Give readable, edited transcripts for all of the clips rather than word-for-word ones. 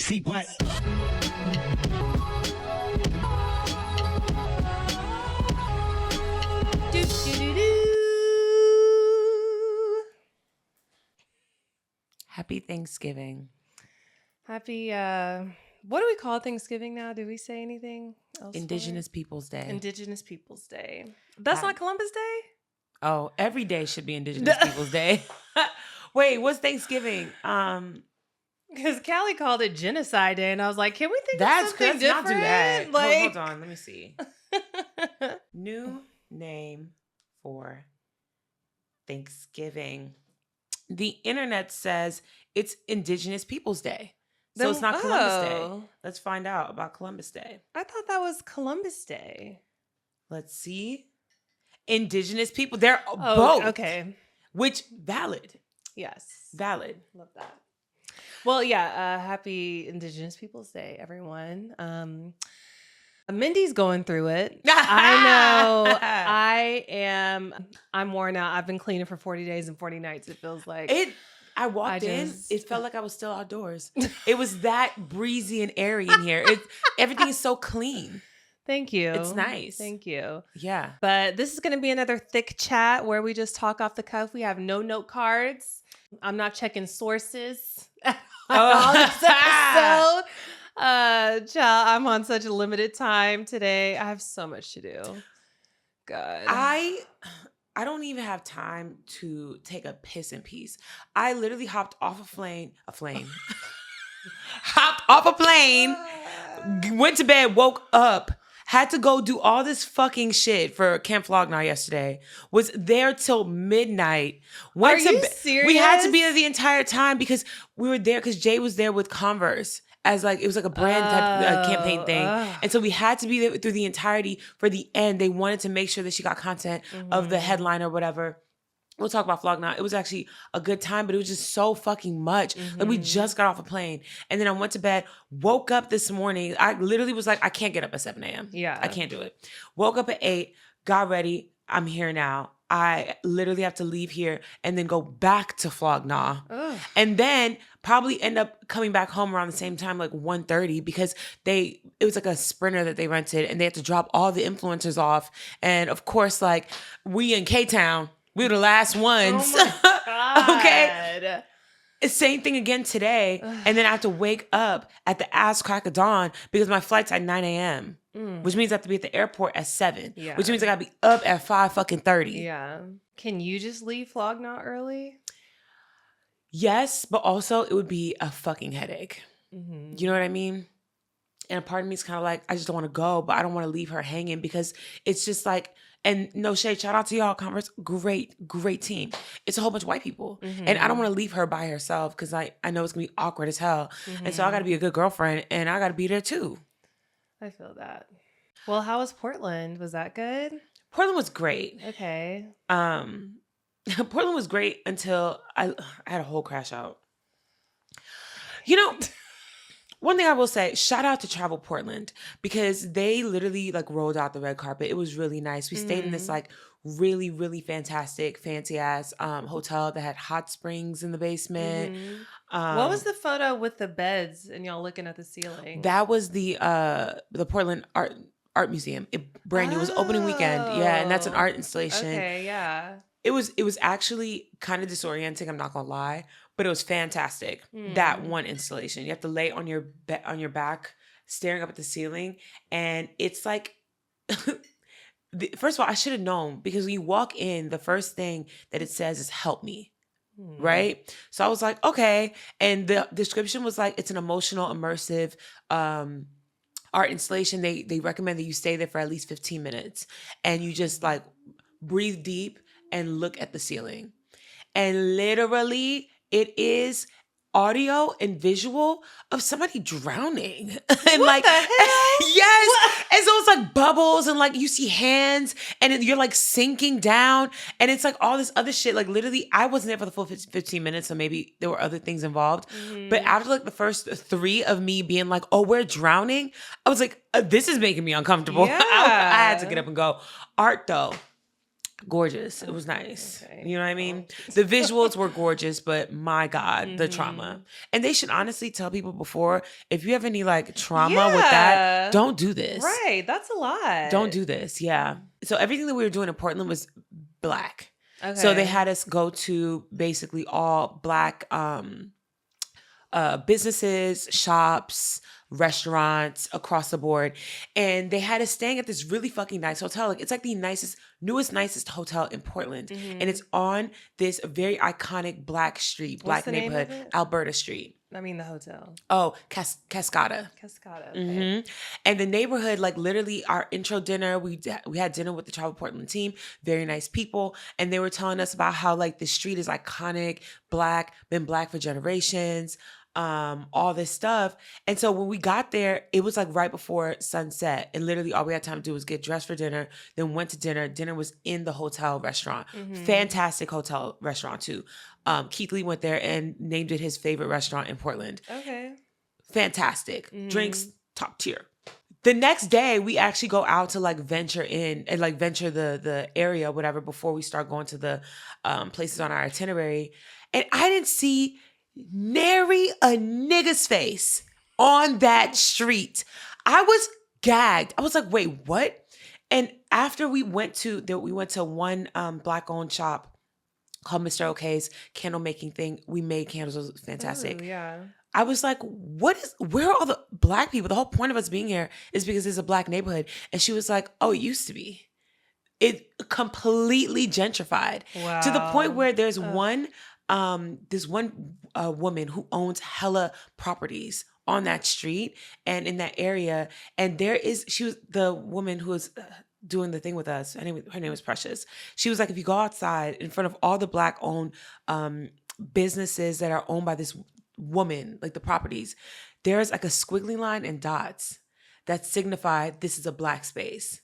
CWatt. Happy Thanksgiving. Happy, what do we call Thanksgiving now? Do we say anything else? Indigenous Peoples Day. Indigenous Peoples Day. That's not Columbus Day? Oh, every day should be Indigenous Peoples Day. Wait, what's Thanksgiving? Because Callie called it Genocide Day, and I was like, can we think of something let's different? not do that. Like... Hold on, let me see. New name for Thanksgiving. The internet says it's Indigenous Peoples Day. So it's not Columbus Day. Let's find out about Columbus Day. I thought that was Columbus Day. Let's see. Indigenous people. They're both. Okay. Which, valid. Yes. Valid. Love that. Well, yeah. Happy Indigenous Peoples Day, everyone. Mindy's going through it. I know. I'm worn out. I've been cleaning for 40 days and 40 nights. It feels like I walked in. It felt like I was still outdoors. It was that breezy and airy in here. Everything is so clean. Thank you. It's nice. Thank you. Yeah. But this is going to be another thick chat where we just talk off the cuff. We have no note cards. I'm not checking sources on this episode. Child, I'm on such a limited time today. I have so much to do. God. I don't even have time to take a piss in peace. I literally hopped off hopped off a plane, went to bed, woke up, had to go do all this fucking shit for Camp Floggnaw yesterday. Was there till midnight. Are you serious? We had to be there the entire time because we were there because Jay was there with Converse. As like, it was like a brand campaign thing. And so we had to be there through the entirety for the end. They wanted to make sure that she got content of the headline or whatever. We'll talk about Floggnaw. It was actually a good time, but it was just so fucking much. Like we just got off a plane. And then I went to bed, woke up this morning. I literally was like, I can't get up at 7 a.m. Yeah. I can't do it. Woke up at 8, got ready. I'm here now. I literally have to leave here and then go back to Floggnaw. And then probably end up coming back home around the same time, like 1:30, because it was like a Sprinter that they rented and they had to drop all the influencers off. And of course, like we in K-Town, we were the last ones. Oh my God. Okay. Same thing again today. And then I have to wake up at the ass crack of dawn because my flight's at 9 a.m. Which means I have to be at the airport at 7. Yeah. Which means I gotta be up at 5:30. Yeah. Can you just leave Floggnaw early? Yes, but also it would be a fucking headache. Mm-hmm. You know what I mean? And a part of me is kind of like, I just don't want to go, but I don't want to leave her hanging because it's just like, and no shade, shout out to y'all, Converse, great team. It's a whole bunch of white people. And I don't want to leave her by herself because I know it's going to be awkward as hell. And so I got to be a good girlfriend and I got to be there too. I feel that. Well, how was Portland? Was that good? Portland was great. Okay. Portland was great until I had a whole crash out. You know, one thing I will say, shout out to Travel Portland because they literally like rolled out the red carpet. It was really nice. We stayed in this like really, really fantastic, fancy ass hotel that had hot springs in the basement. What was the photo with the beds and y'all looking at the ceiling? That was the Portland Art Museum. Brand new. It was opening weekend. Yeah, and that's an art installation. Okay, yeah. It was actually kind of disorienting, I'm not gonna lie, but it was fantastic. That one installation. You have to lay on your back, staring up at the ceiling, and it's like first of all, I should have known because when you walk in, the first thing that it says is "help me." Right? So I was like, okay. And the description was like, it's an emotional, immersive art installation. They recommend that you stay there for at least 15 minutes and you just like breathe deep and look at the ceiling. And literally it is audio and visual of somebody drowning. And what like, the hell? Yes. What? And so it's like bubbles and like you see hands and you're like sinking down and it's like all this other shit. Like literally I wasn't there for the full 15 minutes. So maybe there were other things involved. But after like the first 3 of me being like, oh, we're drowning. I was like, this is making me uncomfortable. Yeah. I had to get up and go. Art though. Gorgeous. It was nice. Okay. You know what I mean? The visuals were gorgeous, but my God, the trauma. And they should honestly tell people before, if you have any like trauma with that, don't do this. Right. That's a lot. Don't do this. Yeah. So everything that we were doing in Portland was black. Okay. So they had us go to basically all black businesses, shops, restaurants across the board. And they had us staying at this really fucking nice hotel. Like, it's like the nicest hotel in Portland. And it's on this very iconic black street, black neighborhood, Alberta Street. I mean, the hotel. Oh, Cascada. Cascada. Okay. And the neighborhood, like literally our intro dinner, we had dinner with the Travel Portland team, very nice people. And they were telling us about how like the street is iconic, black, been black for generations, all this stuff. And so when we got there, it was like right before sunset. And literally all we had time to do was get dressed for dinner, then went to dinner. Dinner was in the hotel restaurant. Fantastic hotel restaurant too. Keith Lee went there and named it his favorite restaurant in Portland. Okay. Fantastic. Drinks, top tier. The next day, we actually go out to like venture in and like venture the area, whatever, before we start going to the places on our itinerary. And I didn't see nary a nigga's face on that street. I was gagged. I was like, wait, what? And after we went to one black-owned shop called Mr. Ok's candle making thing. We made candles. It was fantastic. Ooh, yeah. I was like, where are all the black people? The whole point of us being here is because it's a black neighborhood. And she was like, oh, it used to be. It completely gentrified. Wow. To the point where there's one woman who owns hella properties on that street and in that area. And she was the woman who was doing the thing with us. Her name was Precious. She was like, if you go outside in front of all the black owned businesses that are owned by this woman, like the properties, there's like a squiggly line and dots that signify this is a black space.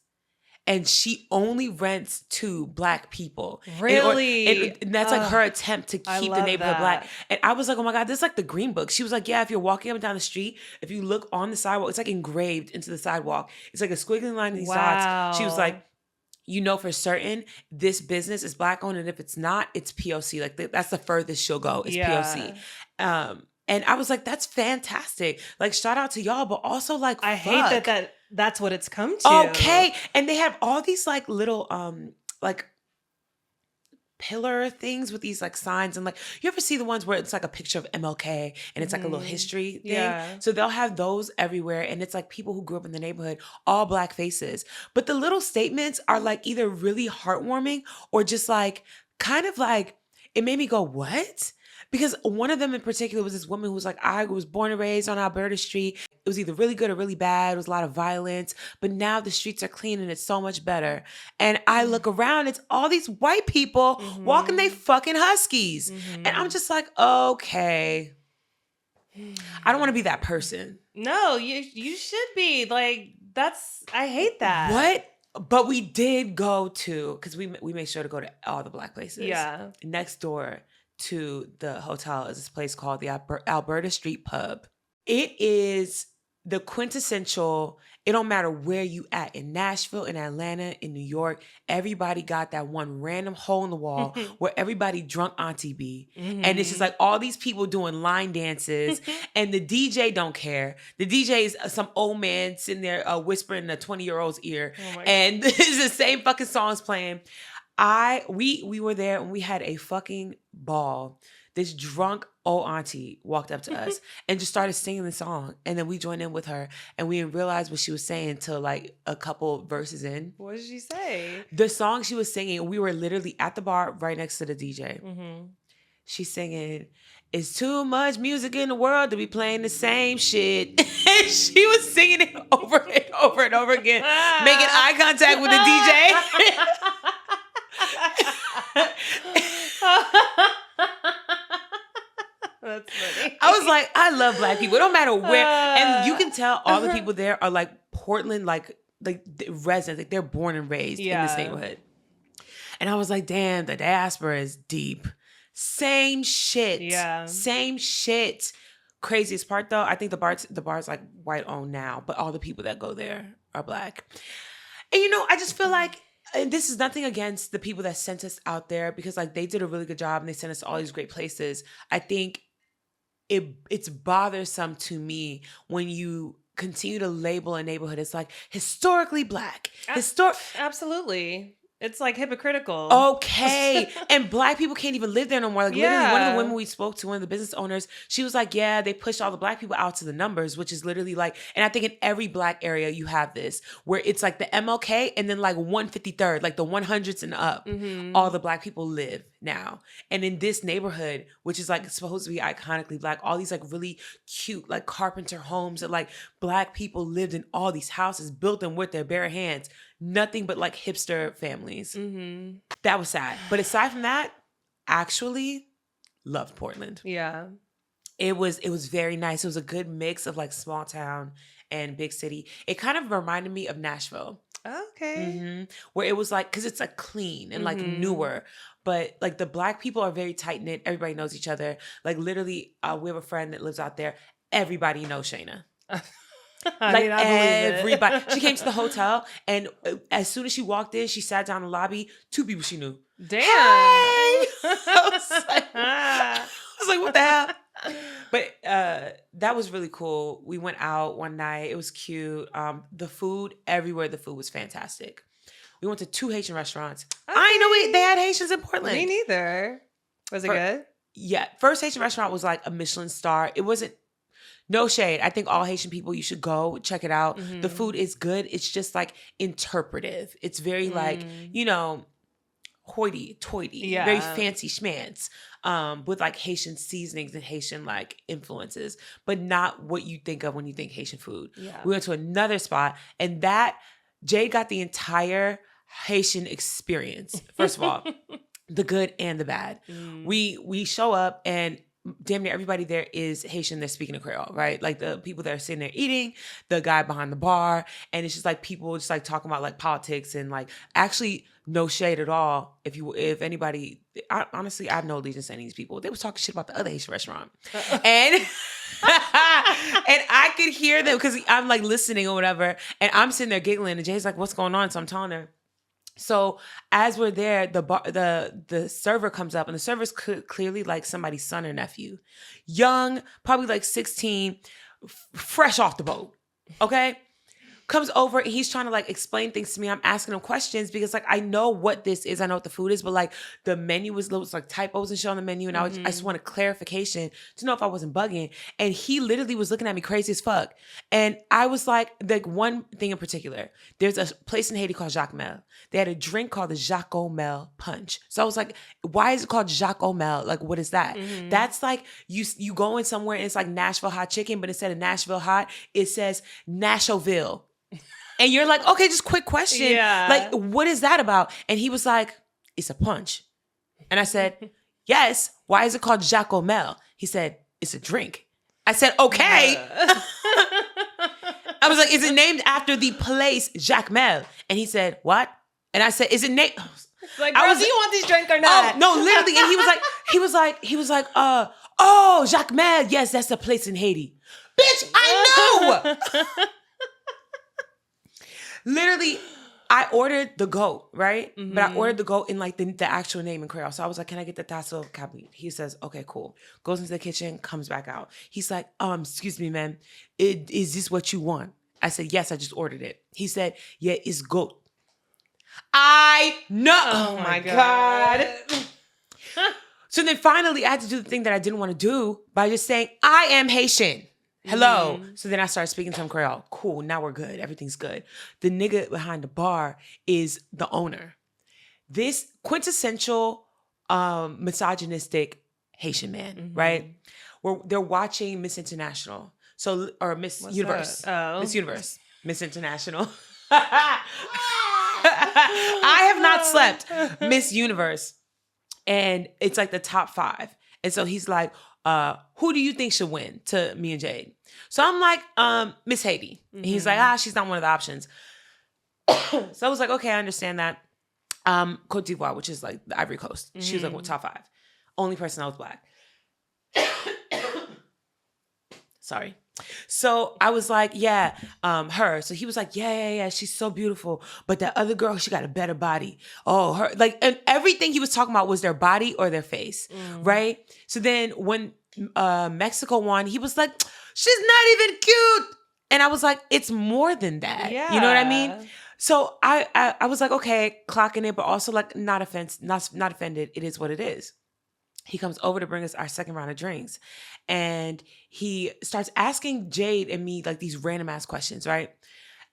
And she only rents to black people. Really? And that's like her attempt to keep the neighborhood black. And I was like, oh my God, this is like the Green Book. She was like, yeah, if you're walking up and down the street, if you look on the sidewalk, it's like engraved into the sidewalk. It's like a squiggly line in these dots. She was like, you know for certain this business is black owned, and if it's not, it's POC. Like that's the furthest she'll go is POC. And I was like, that's fantastic. Like, shout out to y'all, but also like, I hate that's what it's come to. Okay. And they have all these like little like pillar things with these like signs, and like, you ever see the ones where it's like a picture of MLK and it's like a little history thing? Yeah. So they'll have those everywhere, and it's like people who grew up in the neighborhood, all black faces. But the little statements are like either really heartwarming or just like kind of like, it made me go, what? Because one of them in particular was this woman who was like, I was born and raised on Alberta Street. It was either really good or really bad. It was a lot of violence. But now the streets are clean and it's so much better. And I look around, it's all these white people walking they fucking huskies. And I'm just like, okay. I don't want to be that person. No, you should be. Like, I hate that. What? But we did go to, because we made sure to go to all the black places. Yeah. Next door to the hotel is this place called the Alberta Street Pub. It is the quintessential, it don't matter where you at, in Nashville, in Atlanta, in New York, everybody got that one random hole in the wall where everybody drunk auntie be. And it's just like all these people doing line dances and the DJ don't care. The DJ is some old man sitting there whispering in a 20-year-old's ear. And it's the same fucking songs playing. We were there and we had a fucking ball. This drunk old auntie walked up to us and just started singing the song. And then we joined in with her and we didn't realize what she was saying until like a couple verses in. What did she say? The song she was singing, we were literally at the bar right next to the DJ. She's singing, it's too much music in the world to be playing the same shit. And she was singing it over and over and over again, making eye contact with the DJ. That's funny. I was like, I love black people. It don't matter where. And you can tell all the people there are like Portland, like residents. Like they're born and raised in this neighborhood. And I was like, damn, the diaspora is deep. Same shit. Yeah. Same shit. Craziest part though, I think the bar's like white owned now, but all the people that go there are black. And I just feel like And this is nothing against the people that sent us out there, because like they did a really good job and they sent us to all these great places. I think it's bothersome to me when you continue to label a neighborhood as like historically Black. Absolutely. It's like hypocritical. Okay. And Black people can't even live there no more. Like literally one of the women we spoke to, one of the business owners, she was like, yeah, they pushed all the Black people out to the numbers, which is literally like, and I think in every Black area you have this, where it's like the MLK and then like 153rd, like the 100s and up, all the Black people live now. And in this neighborhood, which is like supposed to be iconically Black, all these like really cute like carpenter homes that like Black people lived in, all these houses, built them with their bare hands. Nothing but like hipster families. That was sad. But aside from that, actually loved Portland. Yeah. It was very nice. It was a good mix of like small town and big city. It kind of reminded me of Nashville. Okay. Where it was like, because it's like clean and like newer, but like the Black people are very tight knit. Everybody knows each other. Like literally, we have a friend that lives out there. Everybody knows Shayna. Like everybody. She came to the hotel, and as soon as she walked in, she sat down in the lobby. 2 people she knew. Damn. Hey! I was like, what the hell? But that was really cool. We went out one night. It was cute. The food, everywhere the food was fantastic. We went to 2 Haitian restaurants. Okay. I didn't know they had Haitians in Portland. Me neither. Was it good? Yeah. First Haitian restaurant was like a Michelin star. It wasn't, no shade. I think all Haitian people, you should go check it out. The food is good. It's just like interpretive. It's very like, you know, hoity-toity, very fancy schmance, with like Haitian seasonings and Haitian like influences, but not what you think of when you think Haitian food. Yeah. We went to another spot, and that Jade got the entire Haitian experience. First of all, the good and the bad. We show up, and damn near everybody there is Haitian. They're speaking a Creole, right? Like the people that are sitting there eating, the guy behind the bar, and it's just like people just like talking about like politics and like actually no shade at all. If anybody, honestly, I have no allegiance to any of these people. They was talking shit about the other Haitian restaurant, and and I could hear them because I'm like listening or whatever, and I'm sitting there giggling, and Jay's like, "What's going on?" So I'm telling her. So as we're there, the server comes up, and the server's clearly like somebody's son or nephew, young, probably like 16, fresh off the boat. Okay, comes over, and he's trying to like explain things to me. I'm asking him questions because like I know what this is, I know what the food is, but like the menu was like typos and shit on the menu, and I just wanted clarification to know if I wasn't bugging. And he literally was looking at me crazy as fuck. And I was like one thing in particular, there's a place in Haiti called Jacques Mel. They had a drink called the Jacques Mel Punch. So I was like, why is it called Jacques Mel? Like, what is that? That's like you go in somewhere and it's like Nashville hot chicken, but instead of Nashville hot, it says Nashville. And you're like, okay, just quick question. Yeah. Like, what is that about? And he was like, it's a punch. And I said, yes. Why is it called Jacques Mel? He said, it's a drink. I said, okay. I was like, is it named after the place Jacques Mel? And he said, what? And I said, is it named? Like, bro, do you want this drink or not? Oh, no, literally. And he was like, oh, Jacques Mel. Yes, that's a place in Haiti. Bitch, I know. Literally, I ordered the goat, right? But I ordered the goat in like the actual name in Creole. So I was like, can I get the tasso cabrit? He says, okay, cool. Goes into the kitchen, comes back out. He's like, excuse me, man. Is this what you want? I said, yes, I just ordered it. He said, yeah, it's goat. I know. Oh my God. So then finally I had to do the thing that I didn't want to do by just saying, I am Haitian. Hello. So then I started speaking to him Creole. Cool. Now we're good. Everything's good. The nigga behind the bar is the owner. This quintessential misogynistic Haitian man, right? They're watching Miss International. So, or Miss What's Universe. That? Oh. Miss Universe. Miss International. I have not slept. Miss Universe. And it's like the top 5. And so he's like, who do you think should win to me and Jade? So I'm like, Miss Haiti. And he's like, she's not one of the options. So I was like, okay, I understand that. Cote d'Ivoire, which is like the Ivory Coast. She was like, top 5. Only person that was Black. Sorry. So I was like, yeah, her. So he was like, yeah, she's so beautiful. But that other girl, she got a better body. Oh, her. Like, and everything he was talking about was their body or their face, right? So then when Mexico won, he was like, she's not even cute. And I was like, it's more than that. Yeah. You know what I mean? So I was like, okay, clocking it, but also like not offended. It is what it is. He comes over to bring us our second round of drinks. And he starts asking Jade and me like these random ass questions, right?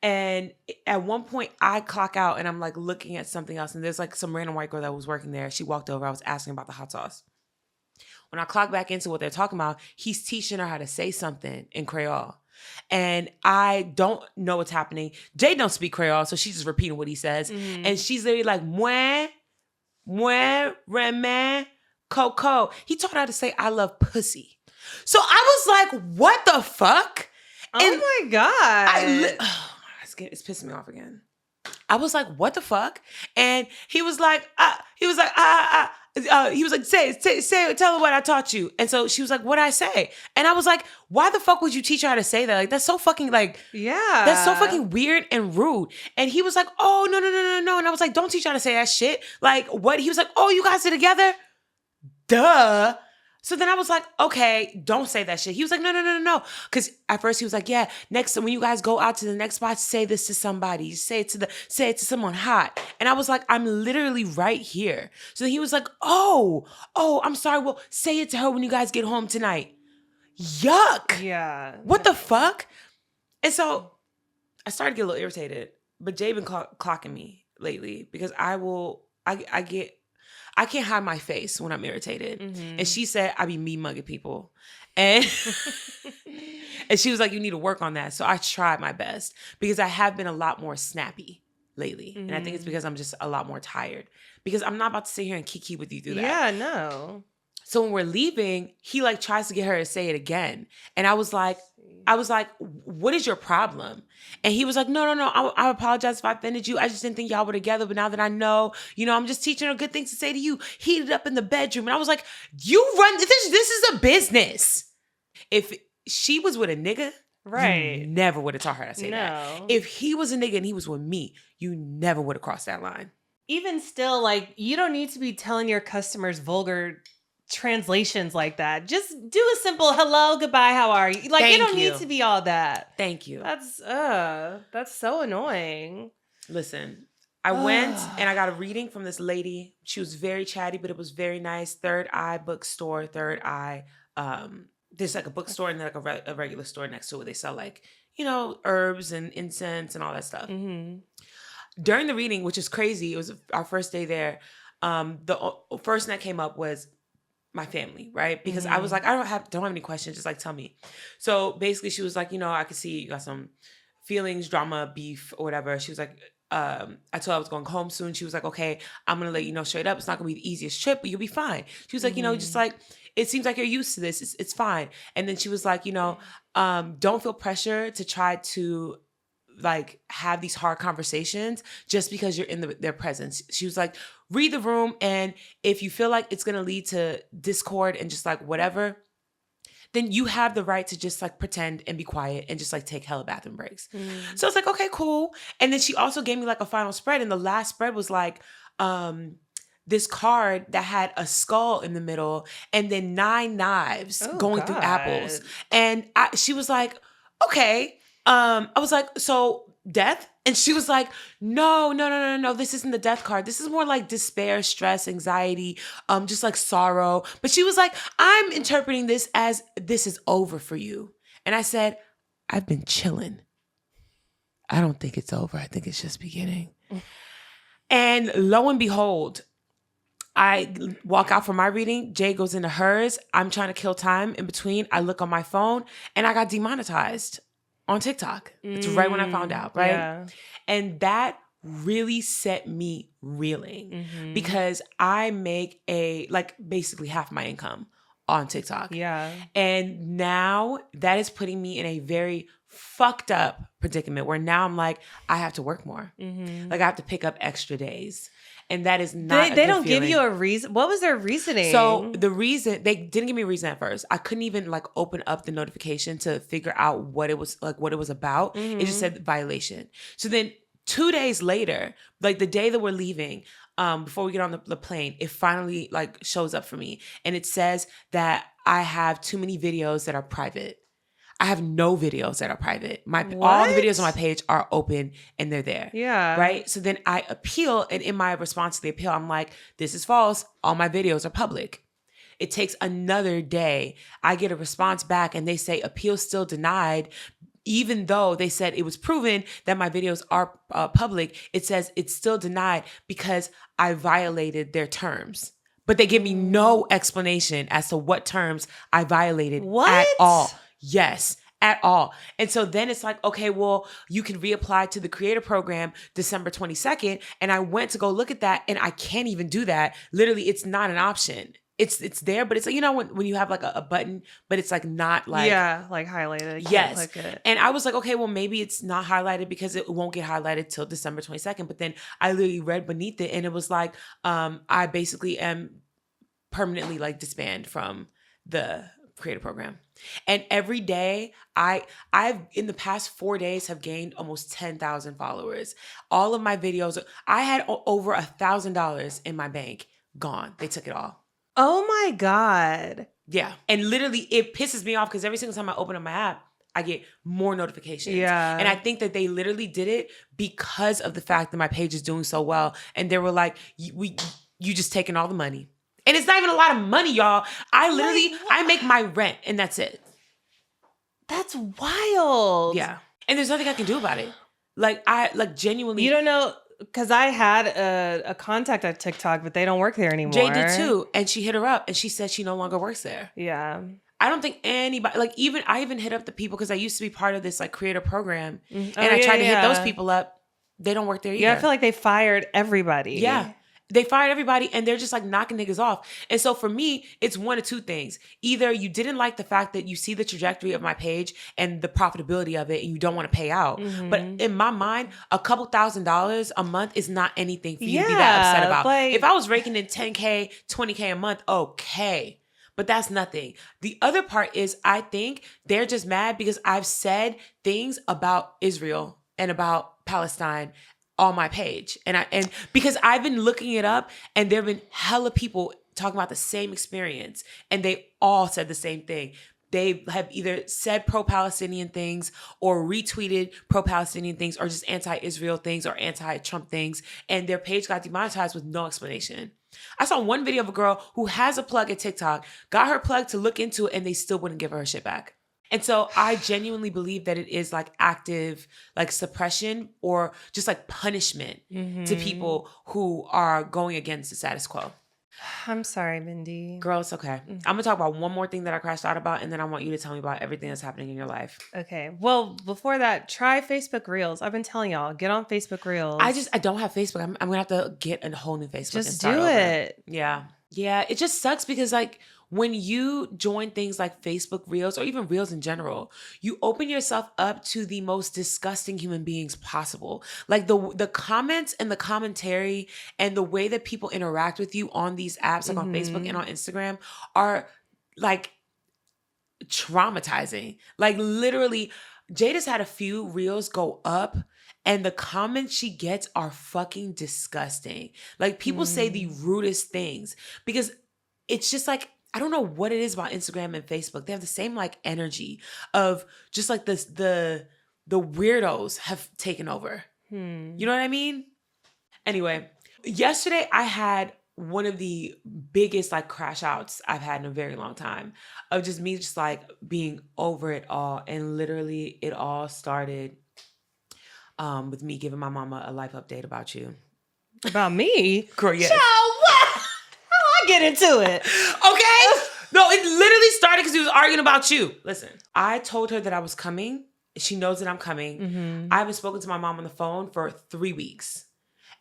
And at one point I clock out and I'm like looking at something else. And there's like some random white girl that was working there. She walked over. I was asking about the hot sauce. When I clock back into what they're talking about, he's teaching her how to say something in Creole. And I don't know what's happening. Jade don't speak Creole, so she's just repeating what he says. And she's literally like, mwen, remen, coco. He taught her how to say, I love pussy. So I was like, what the fuck? Oh my God. It's pissing me off again. I was like, what the fuck? And he was like, say, tell her what I taught you. And so she was like, what'd I say? And I was like, why the fuck would you teach her how to say that? Like, that's so fucking that's so fucking weird and rude. And he was like, oh, no. And I was like, don't teach her how to say that shit. Like, what? He was like, oh, you guys are together? Duh. So then I was like, okay, don't say that shit. He was like, no. Because at first he was like, yeah, next time when you guys go out to the next spot, say this to somebody. Say it to someone hot. And I was like, I'm literally right here. So he was like, oh, I'm sorry. Well, say it to her when you guys get home tonight. Yuck. Yeah. What the fuck? And so I started to get a little irritated. But Jay been clocking me lately because I can't hide my face when I'm irritated. And she said, I be mean mugging people. And and she was like, you need to work on that. So I tried my best because I have been a lot more snappy lately. And I think it's because I'm just a lot more tired. Because I'm not about to sit here and kiki with you through that. Yeah, no. So when we're leaving, he like tries to get her to say it again. And I was like, what is your problem? And he was like, no. I apologize if I offended you. I just didn't think y'all were together. But now that I know, I'm just teaching her good things to say to you. Heated up in the bedroom. And I was like, you run, this is a business. If she was with a nigga, right, you never would have taught her to say that. No. If he was a nigga and he was with me, you never would have crossed that line. Even still, like, you don't need to be telling your customers vulgar translations like that. Just do a simple hello, goodbye, how are you? Like, it don't need to be all that. Thank you. That's so annoying. Listen, I went and I got a reading from this lady. She was very chatty, but it was very nice. Third Eye bookstore, Third Eye. There's like a bookstore and like a regular store next to it where they sell like, herbs and incense and all that stuff. During the reading, which is crazy, it was our first day there. The first thing that came up was my family, right? Because I was like, I don't have any questions. Just like, tell me. So basically she was like, I could see you got some feelings, drama, beef or whatever. She was like, I told her I was going home soon. She was like, okay, I'm going to let you know straight up. It's not going to be the easiest trip, but you'll be fine. She was like, just like, it seems like you're used to this. It's fine. And then she was like, don't feel pressure to try to like have these hard conversations just because you're in their presence. She was like, read the room. And if you feel like it's going to lead to discord and just like whatever, then you have the right to just like pretend and be quiet and just like take hella bathroom breaks. So I was like, okay, cool. And then she also gave me like a final spread. And the last spread was like, this card that had a skull in the middle and then 9 knives going through apples. And she was like, okay. I was like, so death? And she was like, no, this isn't the death card. This is more like despair, stress, anxiety, just like sorrow. But she was like, I'm interpreting this as this is over for you. And I said, I've been chilling. I don't think it's over. I think it's just beginning. And lo and behold, I walk out from my reading. Jay goes into hers. I'm trying to kill time in between. I look on my phone and I got demonetized on TikTok. It's right when I found out, right? Yeah. And that really set me reeling because I make basically half my income on TikTok. Yeah. And now that is putting me in a very fucked up predicament where now I'm like, I have to work more. Like I have to pick up extra days. And that is not They don't give you a reason. What was their reasoning? So the reason, they didn't give me a reason at first. I couldn't even like open up the notification to figure out what it was about. It just said violation. So then 2 days later, like the day that we're leaving, before we get on the plane, it finally like shows up for me. And it says that I have too many videos that are private. I have no videos that are private. All the videos on my page are open and they're there. Yeah. Right? So then I appeal, and in my response to the appeal, I'm like, this is false. All my videos are public. It takes another day. I get a response back and they say appeal still denied. Even though they said it was proven that my videos are public, it says it's still denied because I violated their terms. But they give me no explanation as to what terms I violated at all. Yes, at all. And so then it's like, okay, well, you can reapply to the creator program December 22nd. And I went to go look at that and I can't even do that. Literally, it's not an option. It's there, but it's like, you know, when you have like a button, but it's like not like. Yeah, like highlighted. Yes. Click it. And I was like, okay, well, maybe it's not highlighted because it won't get highlighted till December 22nd. But then I literally read beneath it and it was like, I basically am permanently like disbanded from the creator program. And every day I've in the past 4 days have gained almost 10,000 followers. All of my videos, I had over $1,000 in my bank gone. They took it all. Oh my God. Yeah. And literally it pisses me off because every single time I open up my app, I get more notifications. Yeah. And I think that they literally did it because of the fact that my page is doing so well. And they were like, you just taking all the money. And it's not even a lot of money, y'all. I make my rent and that's it. That's wild. Yeah. And there's nothing I can do about it. Like, genuinely. You don't know, because I had a contact at TikTok, but they don't work there anymore. Jay did too. And she hit her up and she said she no longer works there. Yeah. I don't think anybody, like I even hit up the people because I used to be part of this like creator program. And I tried to hit those people up. They don't work there either. Yeah, I feel like they fired everybody. Yeah. They fired everybody and they're just like knocking niggas off. And so for me, it's one of two things. Either you didn't like the fact that you see the trajectory of my page and the profitability of it and you don't want to pay out. Mm-hmm. But in my mind, a couple $1,000s a month is not anything for you to be that upset about. Like, if I was raking in $10K, $20K a month, okay. But that's nothing. The other part is I think they're just mad because I've said things about Israel and about Palestine on my page. And because I've been looking it up and there have been hella people talking about the same experience and they all said the same thing. They have either said pro-Palestinian things or retweeted pro-Palestinian things or just anti-Israel things or anti-Trump things. And their page got demonetized with no explanation. I saw one video of a girl who has a plug at TikTok, got her plug to look into it and they still wouldn't give her shit back. And so I genuinely believe that it is like active, like suppression or just like punishment to people who are going against the status quo. I'm sorry, Mindy. Girl, it's okay. I'm going to talk about one more thing that I crashed out about, and then I want you to tell me about everything that's happening in your life. Okay. Well, before that, try Facebook Reels. I've been telling y'all, get on Facebook Reels. I don't have Facebook. I'm going to have to get a whole new Facebook. Just do it. Yeah. Yeah. It just sucks because like, when you join things like Facebook Reels or even Reels in general, you open yourself up to the most disgusting human beings possible. Like the comments and the commentary and the way that people interact with you on these apps, like on Facebook and on Instagram, are like traumatizing. Like literally, Jada's had a few Reels go up and the comments she gets are fucking disgusting. Like people say the rudest things because it's just like, I don't know what it is about Instagram and Facebook. They have the same like energy of just like this, the weirdos have taken over. You know what I mean? Anyway, yesterday I had one of the biggest like crash outs I've had in a very long time of just me just like being over it all. And literally it all started with me giving my mama a life update about you. About me? Girl, yes. Child, what? How do I get into it? Okay? No, it literally started because he was arguing about you. Listen, I told her that I was coming. She knows that I'm coming. I haven't spoken to my mom on the phone for 3 weeks.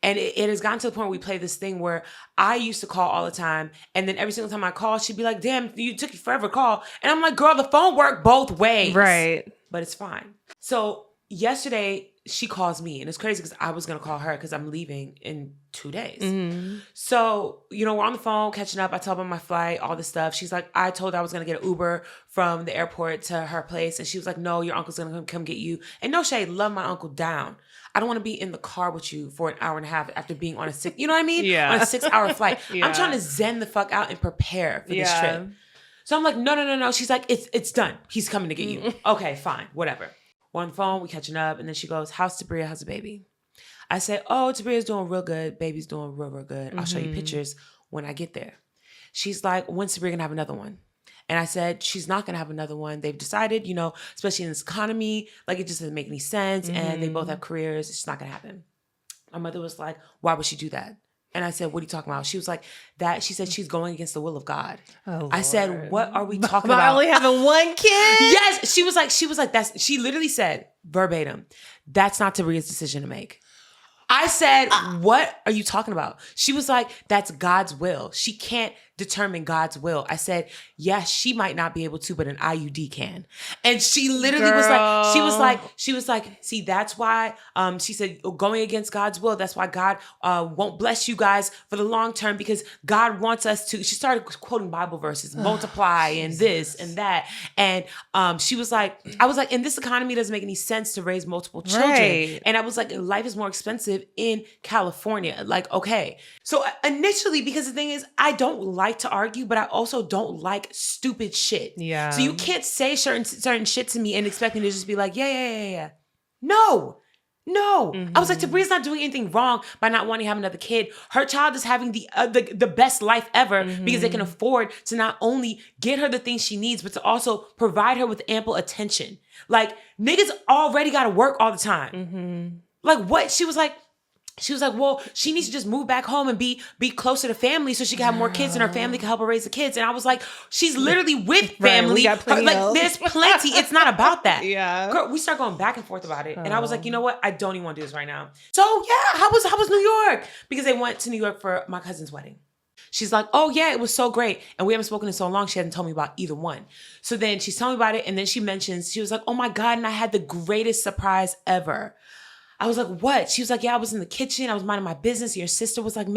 And it has gotten to the point where we play this thing where I used to call all the time. And then every single time I call, she'd be like, damn, you took forever to call. And I'm like, girl, the phone worked both ways. Right. But it's fine. So yesterday she calls me, and it's crazy because I was going to call her because I'm leaving in 2 days. Mm-hmm. So, we're on the phone catching up. I tell her about my flight, all this stuff. She's like, I told her I was going to get an Uber from the airport to her place. And she was like, no, your uncle's going to come get you. And no shade, love my uncle down. I don't want to be in the car with you for an hour and a half after being on a 6, you know what I mean? Yeah. On a 6-hour flight. Yeah. I'm trying to zen the fuck out and prepare for this trip. So I'm like, no. She's like, it's done. He's coming to get you. Okay, fine, whatever. We're on the phone, we catching up, and then she goes, how's Tabria? How's the baby? I said, oh, Tabria's doing real good. Baby's doing real, real good. I'll show you pictures when I get there. She's like, when's Tabria gonna have another one? And I said, she's not gonna have another one. They've decided, especially in this economy, like it just doesn't make any sense. And they both have careers. It's just not gonna happen. My mother was like, why would she do that? And I said, what are you talking about? She was like, that. She said she's going against the will of God. Oh, I said, what are we talking about? about? Only having one kid? Yes. She was like, she literally said verbatim, that's not Tabria's decision to make. I said, what are you talking about? She was like, that's God's will. She can't determine God's will. I said, yes, she might not be able to, but an IUD can. And she literally was like, see, that's why, she said, going against God's will, that's why God won't bless you guys for the long term, because God wants us to, she started quoting Bible verses, multiply and this and that. And she was like, I was like, in this economy, it doesn't make any sense to raise multiple children. Right. And I was like, life is more expensive in California. Like, okay. So initially, because the thing is, I don't like to argue, but I also don't like stupid shit. Yeah. So you can't say certain shit to me and expect me to just be like, yeah. No. I was like, Tabria's not doing anything wrong by not wanting to have another kid. Her child is having the best life ever because they can afford to not only get her the things she needs, but to also provide her with ample attention. Like, niggas already got to work all the time. Like, what? She was like, well, she needs to just move back home and be closer to family so she can have more kids and her family can help her raise the kids. And I was like, she's literally with family. Right, there's plenty. It's not about that. Yeah. Girl, we start going back and forth about it. And I was like, you know what? I don't even want to do this right now. So yeah, how was New York? Because they went to New York for my cousin's wedding. She's like, oh yeah, it was so great. And we haven't spoken in so long. She hadn't told me about either one. So then she's telling me about it. And then she was like, oh my God. And I had the greatest surprise ever. I was like, what? She was like, yeah, I was in the kitchen. I was minding my business. Your sister was like,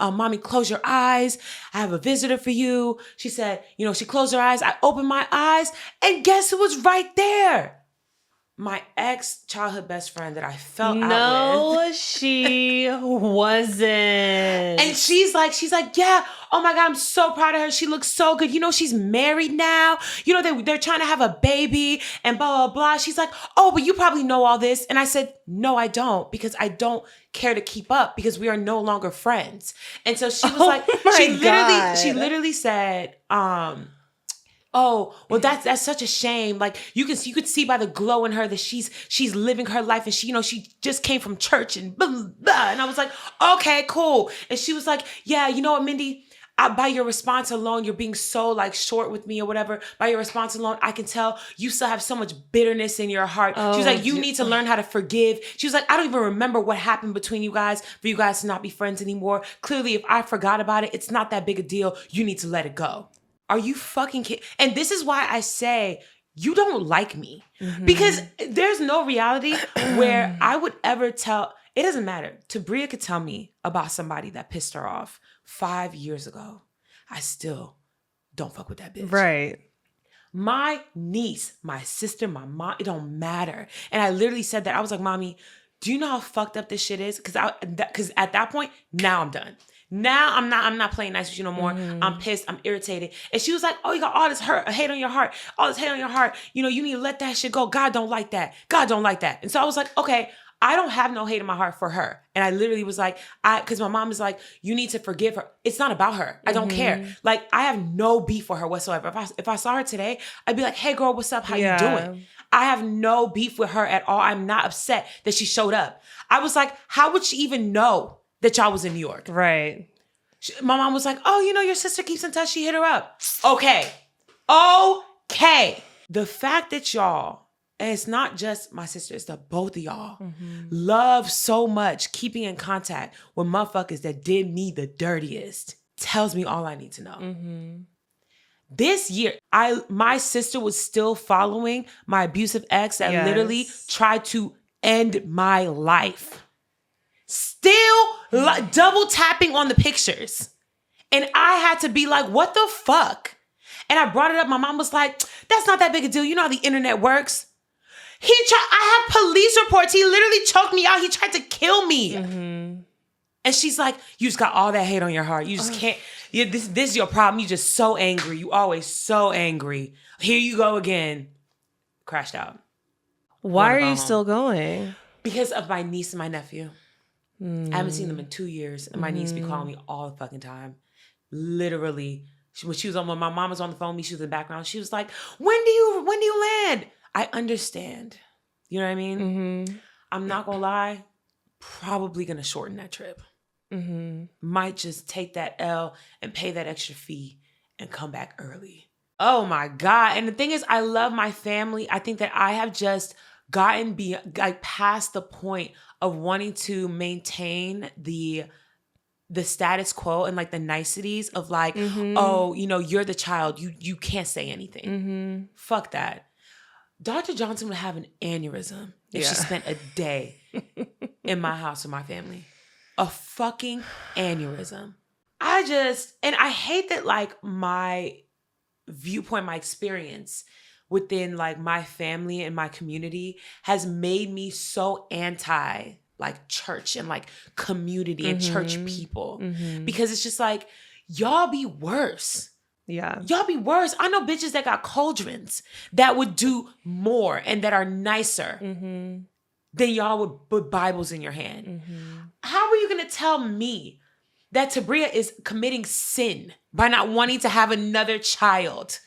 mommy, close your eyes. I have a visitor for you. She said, she closed her eyes. I opened my eyes and guess who was right there? My ex-childhood best friend that I fell out with. No, she wasn't. And she's like, yeah, oh my God, I'm so proud of her. She looks so good. She's married now. They're trying to have a baby and blah, blah, blah. She's like, oh, but you probably know all this. And I said, no, I don't, because I don't care to keep up because we are no longer friends. And so she was she literally said, oh, well, that's such a shame. Like you could see by the glow in her that she's living her life, and she just came from church and blah, blah, blah. And I was like, okay, cool. And she was like, yeah, you know what, Mindy? By your response alone, you're being so like short with me or whatever. By your response alone, I can tell you still have so much bitterness in your heart. She was like, you need to learn how to forgive. She was like, I don't even remember what happened between you guys for you guys to not be friends anymore. Clearly, if I forgot about it, it's not that big a deal. You need to let it go. Are you fucking kidding? And this is why I say you don't like me. Because there's no reality where I would ever tell, it doesn't matter. Tabria could tell me about somebody that pissed her off 5 years ago. I still don't fuck with that bitch. Right. My niece, my sister, my mom, it don't matter. And I literally said that. I was like, Mommy, do you know how fucked up this shit is? Because at that point, now I'm done. Now I'm not playing nice with you no more. I'm pissed. I'm irritated. And she was like, oh, you got all this hate on your heart. All this hate on your heart. You need to let that shit go. God don't like that. God don't like that. And so I was like, okay, I don't have no hate in my heart for her. And I literally was like, because my mom is like, you need to forgive her. It's not about her. I don't care. Like, I have no beef for her whatsoever. If I saw her today, I'd be like, hey girl, what's up? How you doing? I have no beef with her at all. I'm not upset that she showed up. I was like, how would she even know that y'all was in New York? Right. My mom was like, oh, your sister keeps in touch. She hit her up. Okay. The fact that y'all, and it's not just my sister, it's the both of y'all, love so much keeping in contact with motherfuckers that did me the dirtiest tells me all I need to know. This year, my sister was still following my abusive ex that literally tried to end my life. Still double tapping on the pictures. And I had to be like, what the fuck? And I brought it up. My mom was like, that's not that big a deal. You know how the internet works. I have police reports. He literally choked me out. He tried to kill me. Mm-hmm. And she's like, you just got all that hate on your heart. You just can't. This is your problem. You just so angry. You always so angry. Here you go again. Crashed out. Why are you still going? Because of my niece and my nephew. I haven't seen them in 2 years. And my niece be calling me all the fucking time. Literally. When my mom was on the phone with me, she was in the background. She was like, when do you land? I understand. You know what I mean? Mm-hmm. I'm not going to lie. Probably going to shorten that trip. Mm-hmm. Might just take that L and pay that extra fee and come back early. Oh my God. And the thing is, I love my family. I think that I have just gotten past the point of wanting to maintain the status quo and like the niceties of like, oh, you know, you're the child. You can't say anything. Mm-hmm. Fuck that. Dr. Johnson would have an aneurysm if she spent a day in my house with my family. A fucking aneurysm. I hate that like my viewpoint, my experience within like my family and my community has made me so anti like church and like community and church people. Mm-hmm. Because it's just like, y'all be worse. Yeah. Y'all be worse. I know bitches that got cauldrons that would do more and that are nicer than y'all would put Bibles in your hand. Mm-hmm. How are you going to tell me that Tabria is committing sin by not wanting to have another child?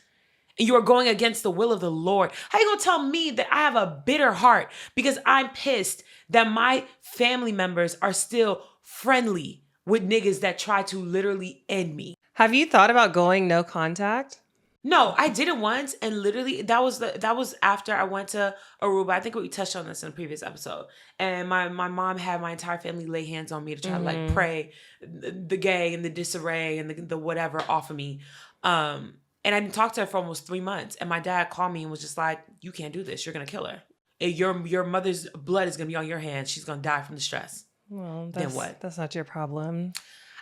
And you are going against the will of the Lord. How are you going to tell me that I have a bitter heart because I'm pissed that my family members are still friendly with niggas that try to literally end me? Have you thought about going no contact? No, I did it once, and literally that was after I went to Aruba. I think we touched on this in a previous episode. And my mom had my entire family lay hands on me to try to like pray the gay and the disarray and the whatever off of me. And I didn't talk to her for almost 3 months. And my dad called me and was just like, you can't do this. You're going to kill her. Your mother's blood is going to be on your hands. She's going to die from the stress. Well, then what? That's not your problem.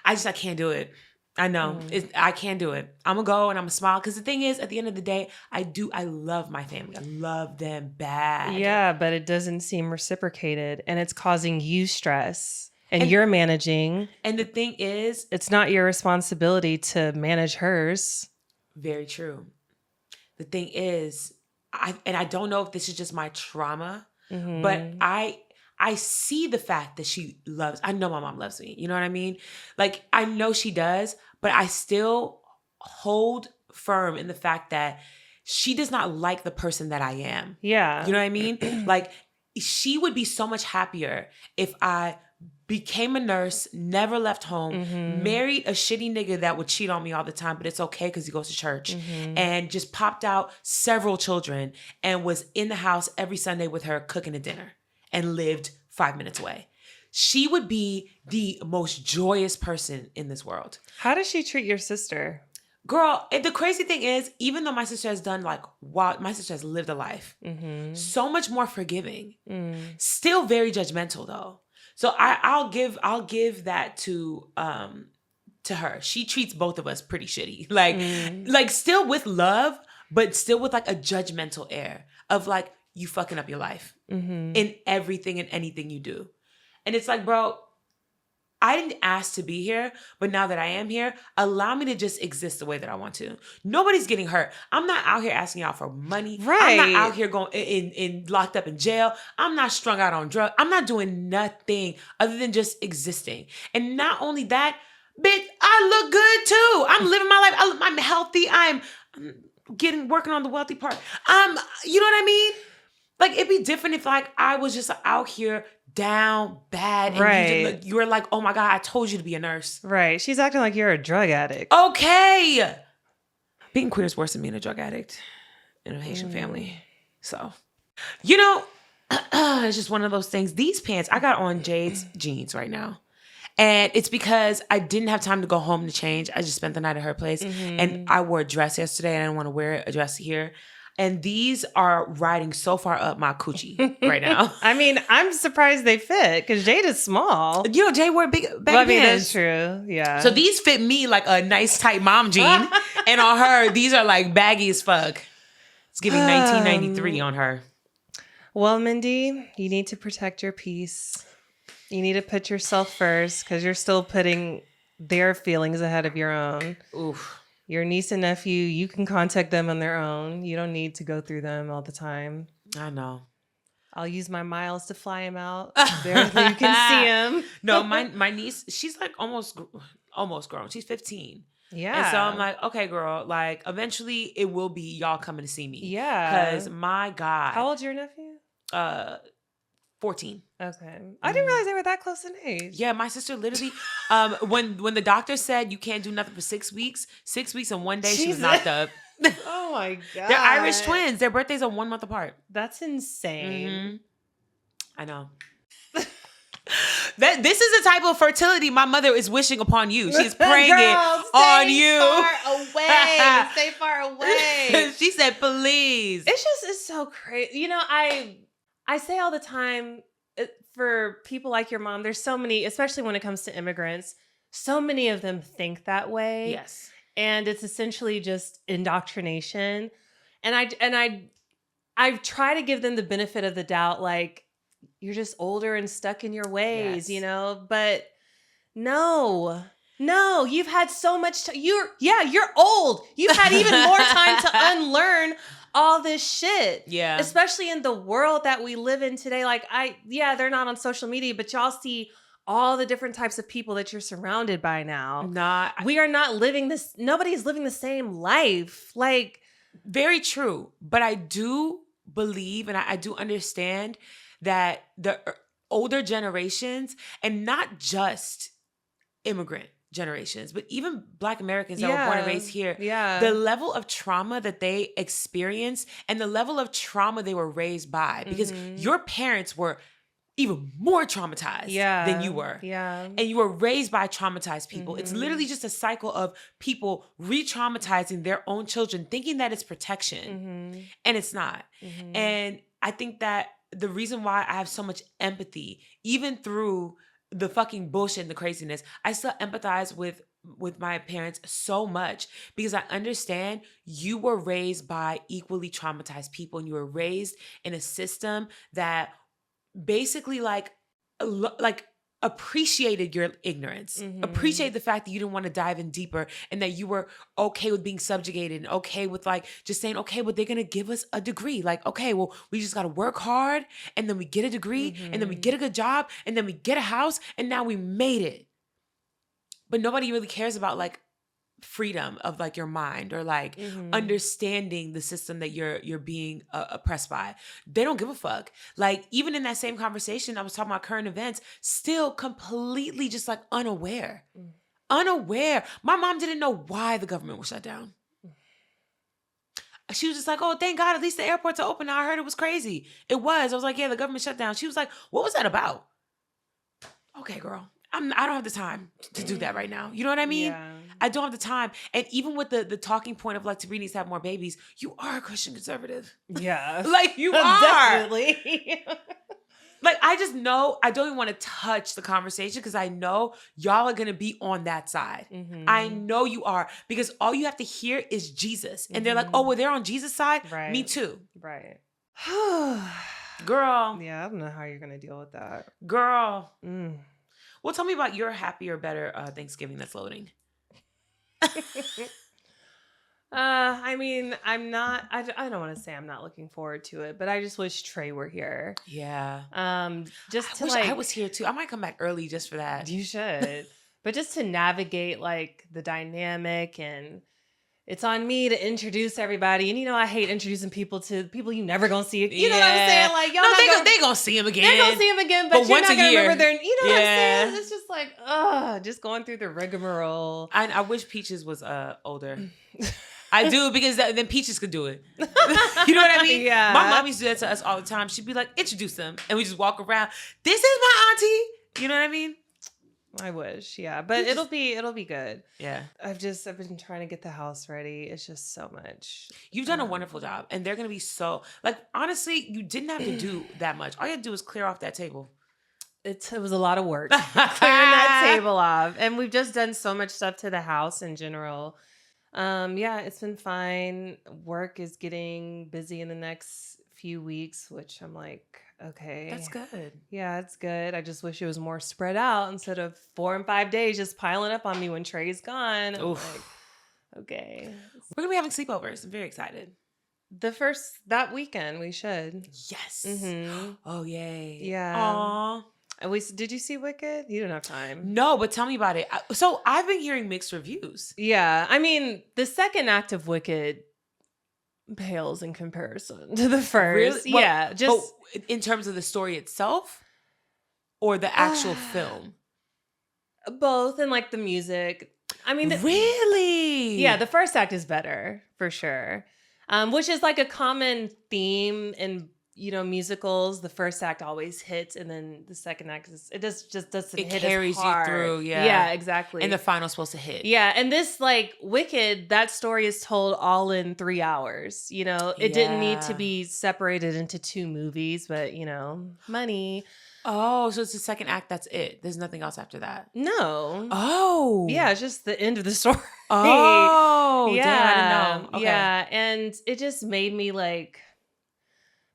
I can't do it. I know. I can't do it. I'm going to go and I'm going to smile. Because the thing is, at the end of the day, I love my family. I love them bad. Yeah, but it doesn't seem reciprocated. And it's causing you stress. And you're managing. And the thing is, it's not your responsibility to manage hers. Very true. The thing is, I don't know if this is just my trauma, but I see the fact that I know my mom loves me. You know what I mean? Like, I know she does, but I still hold firm in the fact that she does not like the person that I am. Yeah. You know what I mean? Like, she would be so much happier if I became a nurse, never left home, married a shitty nigga that would cheat on me all the time, but it's okay because he goes to church, and just popped out several children and was in the house every Sunday with her cooking a dinner and lived 5 minutes away. She would be the most joyous person in this world. How does she treat your sister? Girl, the crazy thing is, even though my sister has done my sister has lived a life, so much more forgiving, still very judgmental though. So I'll give that to her. She treats both of us pretty shitty. Like still with love, but still with like a judgmental air of like, you fucking up your life in everything and anything you do. And it's like, bro, I didn't ask to be here, but now that I am here, allow me to just exist the way that I want to. Nobody's getting hurt. I'm not out here asking y'all for money. Right. I'm not out here going in locked up in jail. I'm not strung out on drugs. I'm not doing nothing other than just existing. And not only that, bitch, I look good too. I'm living my life. I'm healthy. I'm working on the wealthy part. You know what I mean? Like, it'd be different if like I was just out here down bad and you were like, oh my God, I told you to be a nurse. Right. She's acting like you're a drug addict. Okay. Being queer is worse than being a drug addict in a Haitian family. So, you know, it's just one of those things. These pants, I got on Jade's jeans right now. And it's because I didn't have time to go home to change. I just spent the night at her place. And I wore a dress yesterday and I didn't want to wear a dress here. And these are riding so far up my coochie right now. I mean, I'm surprised they fit because Jade is small. You know, Jay wore big baggy pants. That's true. Yeah. So these fit me like a nice tight mom jean. And on her, these are like baggy as fuck. It's giving 1993 on her. Well, Mindy, you need to protect your peace. You need to put yourself first because you're still putting their feelings ahead of your own. Oof. Your niece and nephew, you can contact them on their own. You don't need to go through them all the time. I know. I'll use my miles to fly him out. There, you can see him. No, my niece, she's like almost grown. She's 15. Yeah. And so I'm like, okay, girl, like eventually it will be y'all coming to see me. Yeah. Because my God. How old's your nephew? 14. Okay. I didn't realize they were that close in age. Yeah, my sister literally, when the doctor said you can't do nothing for 6 weeks and one day she was knocked up. Oh my God. They're Irish twins. Their birthdays are 1 month apart. That's insane. Mm-hmm. I know. This is the type of fertility my mother is wishing upon you. She's praying it on you. Stay far away. She said, please. It's so crazy. You know, I say all the time, for people like your mom, there's so many, especially when it comes to immigrants, so many of them think that way. Yes. And it's essentially just indoctrination. And I try to give them the benefit of the doubt, like, you're just older and stuck in your ways, you know? But no, you've had so much time. You're old. You've had even more time to unlearn all this shit. Yeah. Especially in the world that we live in today. Like, they're not on social media, but y'all see all the different types of people that you're surrounded by now. We are not living this. Nobody's living the same life. Like, very true. But I do believe and I do understand that the older generations, and not just immigrant generations, but even Black Americans that were born and raised here, the level of trauma that they experienced and the level of trauma they were raised by, because your parents were even more traumatized than you were. Yeah. And you were raised by traumatized people. It's literally just a cycle of people re-traumatizing their own children, thinking that it's protection. And it's not. And I think that the reason why I have so much empathy, even through the fucking bullshit and the craziness, I still empathize with my parents so much, because I understand you were raised by equally traumatized people, and you were raised in a system that basically like appreciated your ignorance, appreciated the fact that you didn't want to dive in deeper, and that you were okay with being subjugated and okay with like just saying, okay, but they're going to give us a degree. Like, okay, well, we just got to work hard, and then we get a degree, and then we get a good job, and then we get a house, and now we made it. But nobody really cares about like freedom of like your mind, or like understanding the system that you're being oppressed by. They don't give a fuck. Like, even in that same conversation, I was talking about current events, still completely just like unaware. My mom didn't know why the government was shut down. She was just like, oh, thank God, at least the airports are open. I heard it was crazy. It was. I was like, yeah, the government shut down. She was like, what was that about? Okay, girl. I don't have the time to do that right now. You know what I mean? Yeah. I don't have the time. And even with the talking point of like, Tabria needs to have more babies, you are a Christian conservative. Yeah. Like, you are. Definitely. Like, I just know, I don't even want to touch the conversation, because I know y'all are going to be on that side. I know you are, because all you have to hear is Jesus. And they're like, oh, well, they're on Jesus' side? Right. Me too. Right. Girl. Yeah, I don't know how you're going to deal with that. Girl. Well, tell me about your happier, better Thanksgiving that's loading. I mean, I don't want to say I'm not looking forward to it, but I just wish Trey were here. Yeah. I wish I was here too. I might come back early just for that. You should. But just to navigate like the dynamic, and it's on me to introduce everybody. And, you know, I hate introducing people to people you never going to see. You know what I'm saying? Like, y'all they going to see him again. They're going to see him again, but you're not going to remember their, you know what I'm saying? It's just like, just going through the rigmarole. I wish Peaches was older. I do, because then Peaches could do it. You know what I mean? Yeah. My mom used to do that to us all the time. She'd be like, introduce them. And we just walk around. This is my auntie. You know what I mean? I wish, yeah, but it'll be good. Yeah. I've been trying to get the house ready. It's just so much. You've done a wonderful job, and they're gonna be so like honestly, you didn't have to do that much. All you had to do was clear off that table. It was a lot of work clearing that table off, and we've just done so much stuff to the house in general. Yeah, it's been fine. Work is getting busy in the next few weeks, which I'm like, okay, That's good. Yeah, it's good. I just wish it was more spread out instead of 4 and 5 days just piling up on me when Trey's gone. I'm like, okay. We're gonna be having sleepovers. I'm very excited. That weekend we should. Yes. Mm-hmm. Oh yay. Yeah. Aww. Did you see Wicked? You didn't have time. No, but tell me about it. So I've been hearing mixed reviews. Yeah, I mean, the second act of Wicked pales in comparison to the first. Really? Yeah, just but in terms of the story itself, or the actual film. Both, and like the music. I mean, really? Yeah, the first act is better for sure. Which is like a common theme in musicals. The first act always hits, and then the second act just doesn't hit as hard. It carries you through. Yeah, exactly. And the final's supposed to hit. Yeah, and this like Wicked, that story is told all in 3 hours. It didn't need to be separated into 2 movies, but money. Oh, so it's the second act. That's it. There's nothing else after that. No. Oh. Yeah, it's just the end of the story. Oh. Yeah. Damn, I didn't know. Okay. Yeah, and it just made me like,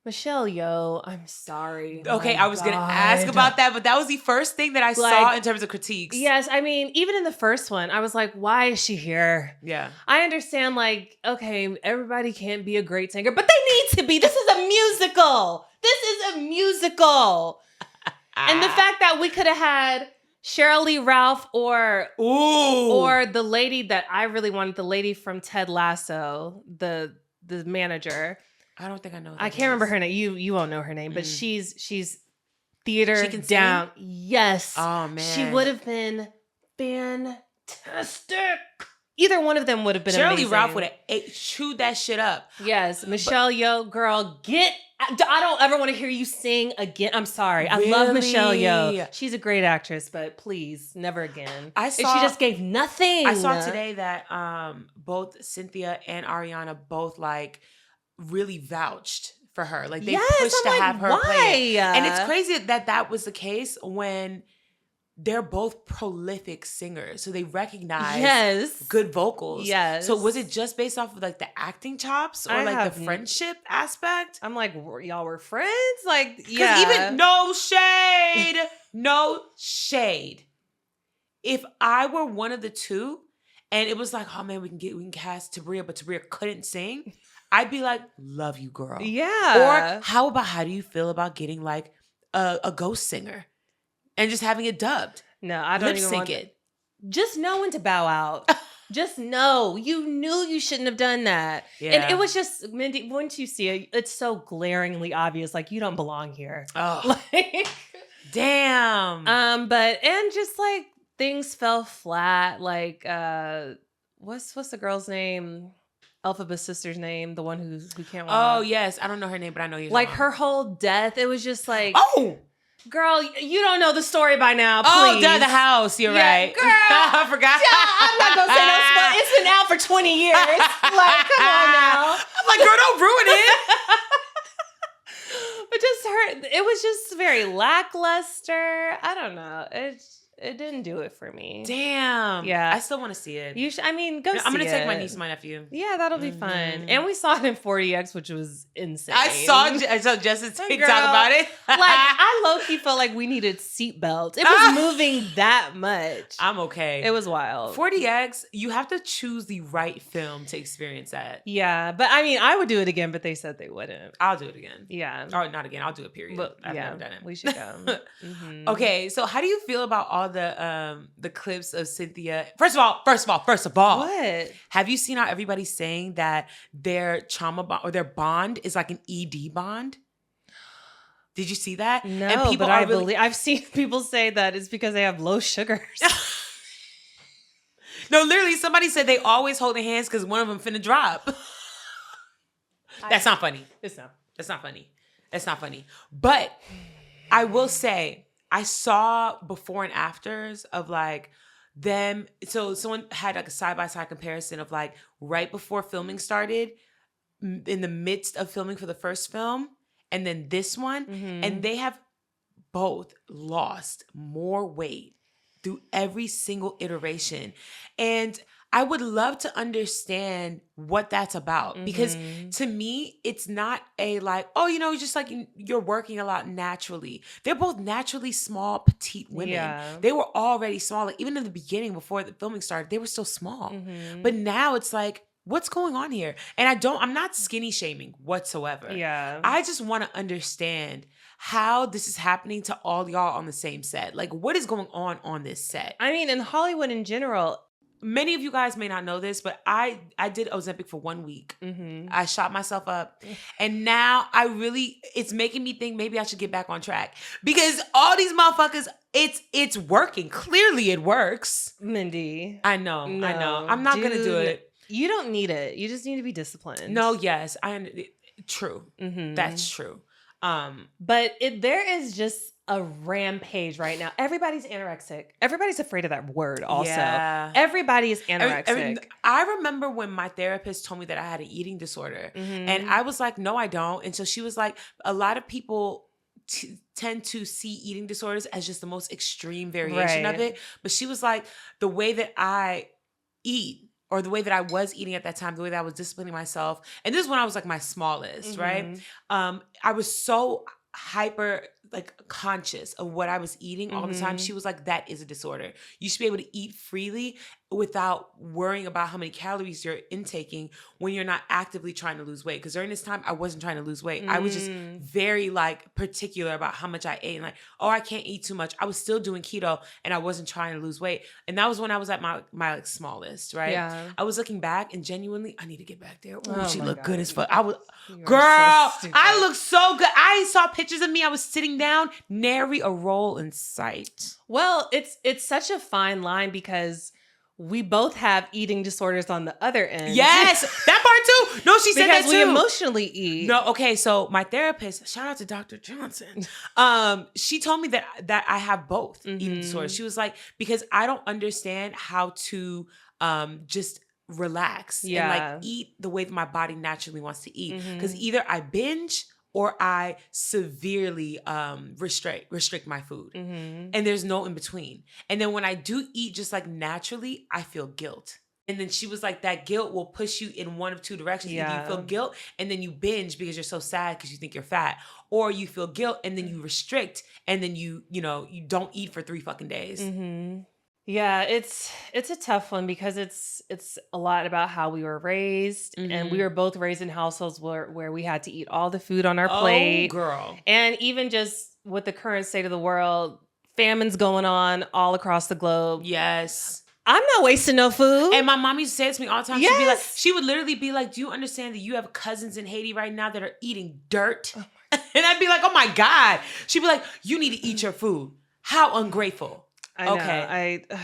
Michelle Yeoh, I'm sorry. Okay, I was going to ask about that, but that was the first thing that I saw in terms of critiques. Yes, I mean, even in the first one, I was like, why is she here? Yeah. I understand, like, okay, everybody can't be a great singer, but they need to be. This is a musical. And the fact that we could have had Cheryl Lee Ralph or the lady that I really wanted, the lady from Ted Lasso, the manager. I don't think I know. I can't remember her name. You won't know her name, but she's theater she can down. Sing? Yes. Oh man. She would have been fantastic. Either one of them would have been amazing. Shirley Ralph would have chewed that shit up. Yes. Michelle Yeoh, girl, I don't ever want to hear you sing again. I'm sorry. Really? I love Michelle Yeoh. She's a great actress, but please, never again. She just gave nothing. I saw today that both Cynthia and Ariana both like really vouched for her. Like they pushed to have her play it. And it's crazy that was the case when they're both prolific singers. So they recognize good vocals. Yes. So was it just based off of like the acting chops or like the friendship aspect? I'm like, y'all were friends? Like, because even no shade. If I were one of the two and it was like, oh man, we can cast Tabria, but Tabria couldn't sing, I'd be like, love you, girl. Yeah. Or how do you feel about getting like a ghost singer and just having it dubbed? No, I don't even want it. Just know when to bow out. Just know. You knew you shouldn't have done that. Yeah. And it was just, Mindy, once you see it, it's so glaringly obvious. Like, you don't belong here. Oh. Like, damn. And just like things fell flat. Like, what's the girl's name? Elphaba's sister's name, the one who can't walk. Oh, yes. I don't know her name, but I know you're like her whole death. It was just like, oh, girl, you don't know the story by now. Please. Oh, Dead the House. You're right. Girl, I forgot. I'm not gonna say no spoil. It's been out for 20 years. Like, come on now. I'm like, girl, don't ruin it. But just it was just very lackluster. I don't know. It didn't do it for me. Damn. Yeah. I still want to see it. You should, I mean, go see it. I'm going to take my niece and my nephew. Yeah, that'll be fun. And we saw it in 40X, which was insane. I saw Justin's TikTok about it. Like, I low-key felt like we needed seatbelts. It was moving that much. I'm okay. It was wild. 40X, you have to choose the right film to experience that. Yeah, but I mean, I would do it again, but they said they wouldn't. I'll do it again. Yeah. Or not again. I'll do it, period. But, I've never done it. We should go. Mm-hmm. Okay, so how do you feel about all the clips of Cynthia? First of all, what? Have you seen how everybody's saying that their trauma bond or their bond is like an ED bond? Did you see that? No, and people but I've seen people say that it's because they have low sugars. No, literally, somebody said they always holding hands because one of them finna drop. That's not funny. It's not. That's not funny. That's not funny. But I will say, I saw before and afters of like them. So someone had like a side-by-side comparison of like right before filming started, in the midst of filming for the first film, and then this one. And they have both lost more weight through every single iteration. And I would love to understand what that's about, because to me, it's not a like, oh, you know, just like you're working a lot naturally. They're both naturally small, petite women. Yeah. They were already small. Like even in the beginning, before the filming started, they were still small. But now it's like, what's going on here? And I'm not skinny shaming whatsoever. Yeah. I just want to understand how this is happening to all y'all on the same set. Like, what is going on this set? I mean, in Hollywood in general. Many of you guys may not know this, but I did Ozempic for 1 week. I shot myself up. And now it's making me think maybe I should get back on track. Because all these motherfuckers, it's working. Clearly it works. Mindy. I know. I'm not going to do it. You don't need it. You just need to be disciplined. No, yes. True. That's true. But there is just a rampage right now. Everybody's anorexic. Everybody's afraid of that word also. Yeah. Everybody is anorexic. I remember when my therapist told me that I had an eating disorder. And I was like, no, I don't. And so she was like, a lot of people tend to see eating disorders as just the most extreme variation of it. But she was like, the way that I eat, or the way that I was eating at that time, the way that I was disciplining myself. And this is when I was like my smallest, right? I was so hyper like conscious of what I was eating all the time. She was like, that is a disorder. You should be able to eat freely without worrying about how many calories you're intaking when you're not actively trying to lose weight. Because during this time, I wasn't trying to lose weight. I was just very like particular about how much I ate. And like, oh, I can't eat too much. I was still doing keto and I wasn't trying to lose weight. And that was when I was at my like smallest, right? Yeah. I was looking back and genuinely, I need to get back there. Ooh, she looked good as fuck. I was, girl, so I looked so good. I saw pictures of me. I was sitting down, nary a roll in sight. Well, it's such a fine line because we both have eating disorders on the other end. Yes, that part too. No, she said that too. Because we emotionally eat. No, okay. So my therapist, shout out to Dr. Johnson. She told me that I have both eating disorders. She was like, because I don't understand how to just relax and like eat the way that my body naturally wants to eat. Because either I binge or I severely restrict my food. And there's no in between. And then when I do eat just like naturally, I feel guilt. And then she was like, that guilt will push you in one of two directions. Yeah. Either you feel guilt and then you binge because you're so sad because you think you're fat. Or you feel guilt and then you restrict and then you don't eat for 3 fucking days. Yeah, it's a tough one because it's a lot about how we were raised, and we were both raised in households where we had to eat all the food on our plate. Oh, girl. And even just with the current state of the world, famines going on all across the globe. Yes. I'm not wasting no food. And my mom used to say it to me all the time. Yes. She would literally be like, do you understand that you have cousins in Haiti right now that are eating dirt? Oh and I'd be like, oh my God. She'd be like, you need to eat your food. How ungrateful. I know.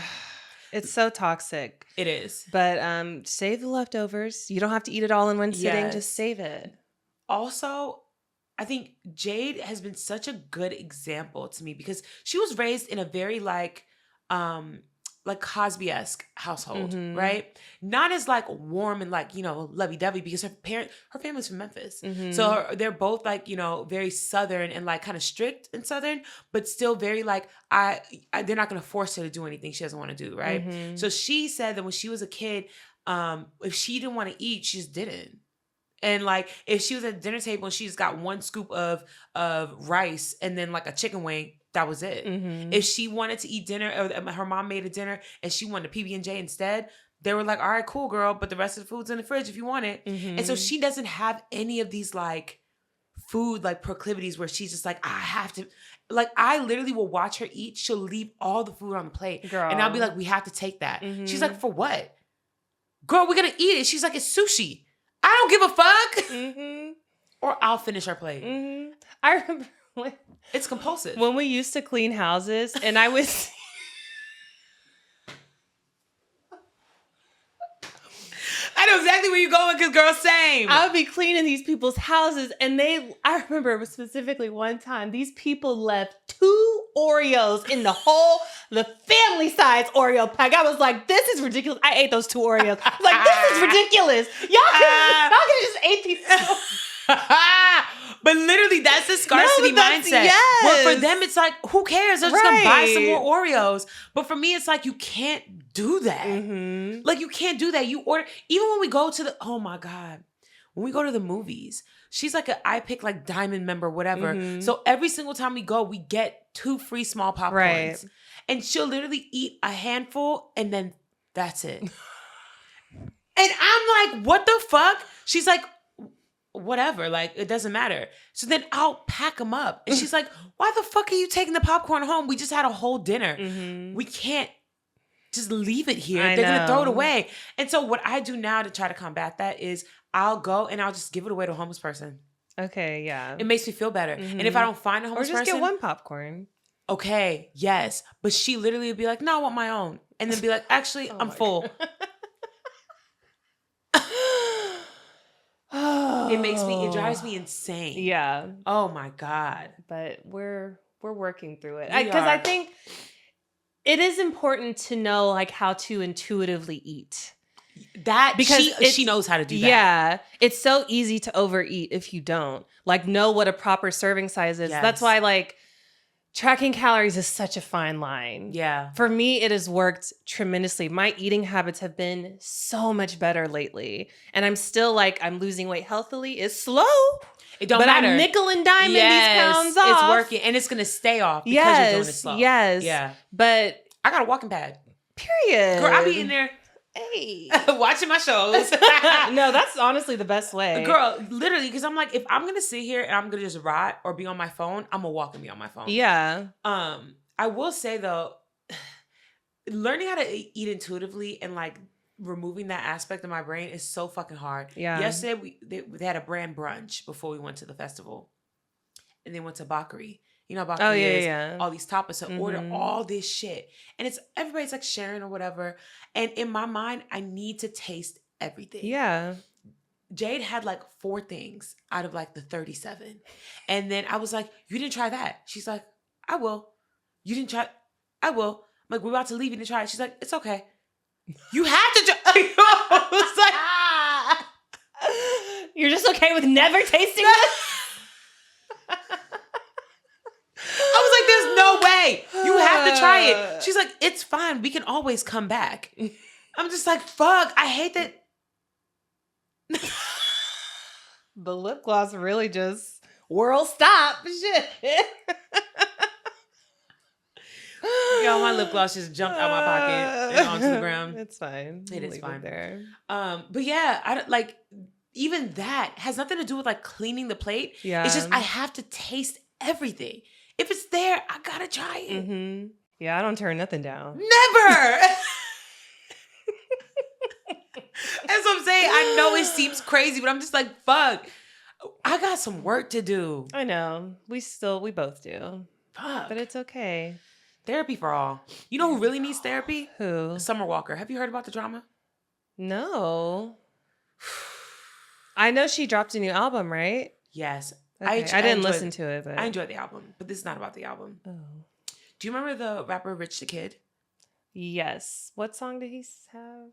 It's so toxic. It is. But save the leftovers. You don't have to eat it all in one sitting. Yes. Just save it. Also, I think Jade has been such a good example to me because she was raised in a very like Cosby-esque household, right? Not as like warm and like, lovey-dovey because her family's from Memphis. So they're both like, very Southern and like kind of strict and Southern, but still very like, they're not going to force her to do anything she doesn't want to do, right? So she said that when she was a kid, if she didn't want to eat, she just didn't. And like, if she was at the dinner table and she just got 1 scoop of rice and then like a chicken wing, that was it. If she wanted to eat dinner, or her mom made a dinner and she wanted a PB&J instead, they were like, all right, cool, girl, but the rest of the food's in the fridge if you want it. And so she doesn't have any of these like food like proclivities where she's just like, I have to, like, I literally will watch her eat. She'll leave all the food on the plate. Girl. And I'll be like, we have to take that. She's like, for what? Girl, we're going to eat it. She's like, it's sushi. I don't give a fuck. Or I'll finish her plate. I remember it's compulsive. When we used to clean houses and I was... I know exactly where you're going because, girl, same. I would be cleaning these people's houses and I remember specifically one time, these people left 2 Oreos in the family size Oreo pack. I was like, this is ridiculous. I ate those 2 Oreos. I was like, this is ridiculous. Y'all could have just ate these. But literally, that's the scarcity mindset. Yes. Well, for them, it's like, who cares? They're just gonna buy some more Oreos. But for me, it's like, you can't do that. Mm-hmm. Like, you can't do that. You order, even when we go to the, oh my God, when we go to the movies, she's like I pick like Diamond member, whatever. Mm-hmm. So every single time we go, we get 2 free small popcorns. Right. And she'll literally eat a handful and then that's it. And I'm like, what the fuck? She's like, whatever, like, it doesn't matter. So then I'll pack them up. And she's like, why the fuck are you taking the popcorn home? We just had a whole dinner. Mm-hmm. We can't just leave it here. I They're going to throw it know. away. And so what I do now to try to combat that is I'll go and I'll just give it away to a homeless person. Okay, yeah. It makes me feel better. Mm-hmm. And if I don't find a Or homeless just person, get 1 popcorn. okay, yes. But she literally would be like, no, I want my own. And then be like, actually, I'm full. It drives me insane. Yeah. Oh my God. But we're working through it. We Because I are. think it is important to know like how to intuitively eat. That Because she knows how to do that. Yeah. It's so easy to overeat if you don't. Like know what a proper serving size is. Yes. That's why like tracking calories is such a fine line. Yeah. For me, it has worked tremendously. My eating habits have been so much better lately. And I'm still like, I'm losing weight healthily. It's slow. It don't but matter. I'm nickel and diming these pounds off. It's working. And it's going to stay off because you're doing it slow. Yes. Yeah. But I got a walking pad. period. Girl, I be in there Hey. watching my shows. No, that's honestly the best way. Girl, literally, because I'm like, if I'm going to sit here and I'm going to just ride or be on my phone, I'm going to walk and be on my phone. Yeah. I will say though, learning how to eat intuitively and like removing that aspect of my brain is so fucking hard. Yeah. Yesterday they had a brand brunch before we went to the festival, and they went to Bakery. You know, Bakery is yeah. all these tapas. So order all this shit, and it's everybody's like sharing or whatever. And in my mind, I need to taste everything. Yeah. Jade had like 4 things out of like the 37, and then I was like, "You didn't try that." She's like, "I will." You didn't try. I will. I'm like, we're about to leave. You didn't try it. She's like, it's okay. You have to try. I was like, You're just okay with never tasting it? I was like, there's no way. You have to try it. She's like, it's fine. We can always come back. I'm just like, fuck. I hate that. The lip gloss really just world stop shit. Yo, my lip gloss just jumped out my pocket and onto the ground. It's fine. It is Leave fine. there. But yeah, I don't like even that has nothing to do with like cleaning the plate. Yeah. It's just I have to taste everything. If it's there, I gotta try it. Mm-hmm. Yeah, I don't turn nothing down. Never. That's what I'm saying. I know it seems crazy, but I'm just like, fuck. I got some work to do. I know. We both do. Fuck. But it's okay. Therapy for all. You know who really needs therapy? Who? Summer Walker. Have you heard about the drama? No. I know she dropped a new album, right? Yes. Okay. I didn't listen to it, but I enjoyed the album, but this is not about the album. Oh. Do you remember the rapper Rich the Kid? Yes. What song did he have?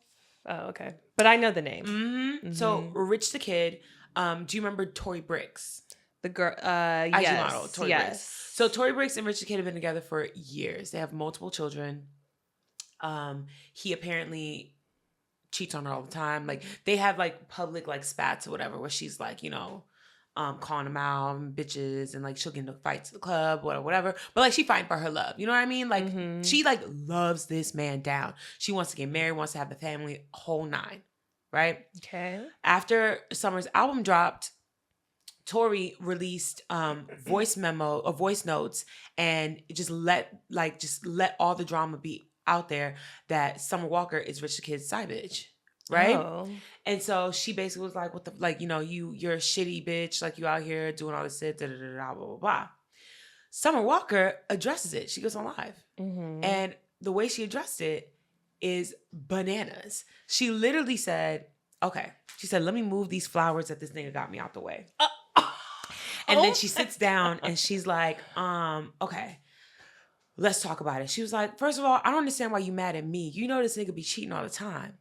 Oh, okay. But I know the name. Mm-hmm. So Rich the Kid. Do you remember Tory Bricks? The girl, IG yes. model, Tory yes. Bricks. So Tory Bricks and Rich the Kid have been together for years. They have multiple children. He apparently cheats on her all the time. Like they have like public like spats or whatever where she's like, you know, calling him out and bitches and like she'll get into fights at the club or whatever. But like she fighting for her love. You know what I mean? Like she like loves this man down. She wants to get married, wants to have a family, whole 9. Right? Okay. After Summer's album dropped, Tory released voice notes and just let all the drama be out there that Summer Walker is Rich the Kid's side bitch, right? Oh. And so she basically was like, "What the like? You know, you're a shitty bitch. Like you out here doing all this shit, da da da da blah blah blah." Summer Walker addresses it. She goes on live, and the way she addressed it is bananas. She literally said, "Okay," she said, "Let me move these flowers that this nigga got me out the way." And then she sits down and she's like, okay, let's talk about it. She was like, first of all, I don't understand why you mad at me. You know this nigga be cheating all the time.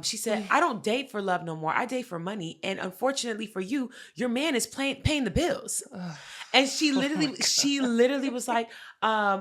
She said, I don't date for love no more. I date for money. And unfortunately for you, your man is paying the bills. And she literally was like,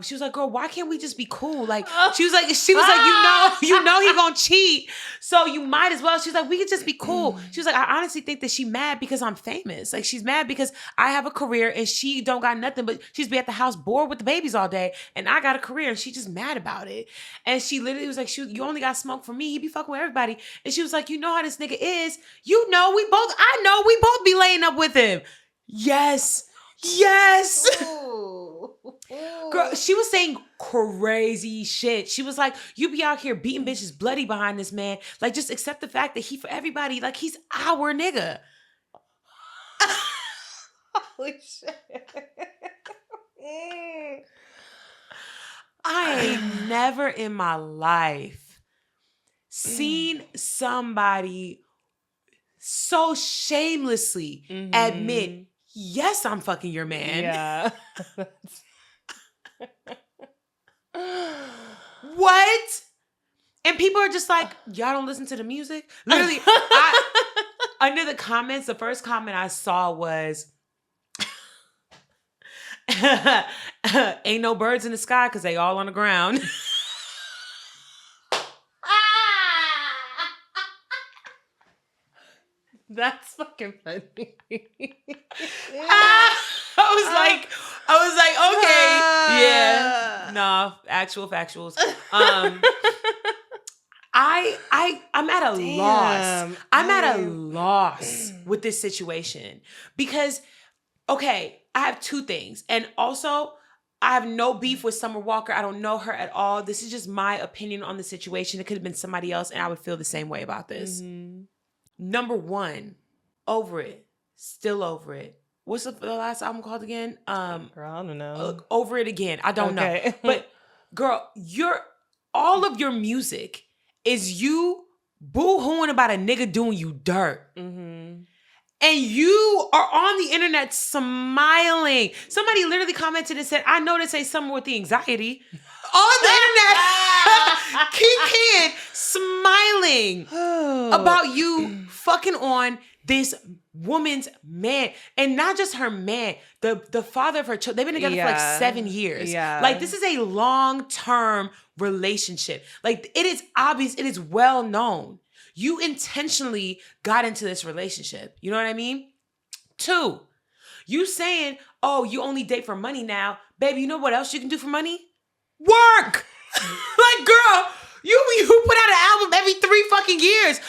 she was like, girl, why can't we just be cool? Like, she was like, you know he gonna cheat. So you might as well. She was like, we could just be cool. She was like, I honestly think that she mad because I'm famous. Like, she's mad because I have a career and she don't got nothing, but she's be at the house bored with the babies all day. And I got a career and she just mad about it. And she literally was like, you only got smoke for me. He be fucking with everybody. And she was like, you know how this nigga is. I know we both be laying up with him. Yes. Girl, she was saying crazy shit. She was like, you be out here beating bitches bloody behind this man. Like, just accept the fact that he for everybody, like, he's our nigga. Holy shit. I ain't never in my life seen somebody so shamelessly admit, yes, I'm fucking your man. Yeah. What? And people are just like, y'all don't listen to the music? Literally, under the comments, the first comment I saw was, ain't no birds in the sky because they all on the ground. That's fucking funny. I was like, okay, yeah, no, factuals. I'm at a loss. I'm at a loss with this situation because, okay, I have two things, and also I have no beef with Summer Walker. I don't know her at all. This is just my opinion on the situation. It could have been somebody else, and I would feel the same way about this. Number one, over it. Still over it. What's the last album called again? Girl, I don't know. Over It Again. I don't know. But girl, all of your music is you boo-hooing about a nigga doing you dirt. And you are on the internet smiling. Somebody literally commented and said, I know this ain't someone with the anxiety. On the internet, Kid smiling about you fucking on this woman's man. And not just her man, the father of her children. They've been together for like 7 years. Yeah. Like, this is a long-term relationship. Like, it is obvious, it is well known. You intentionally got into this relationship. You know what I mean? 2, you saying, oh, you only date for money now. Baby, you know what else you can do for money? Work! Like, girl, you put out an album every 3 fucking years.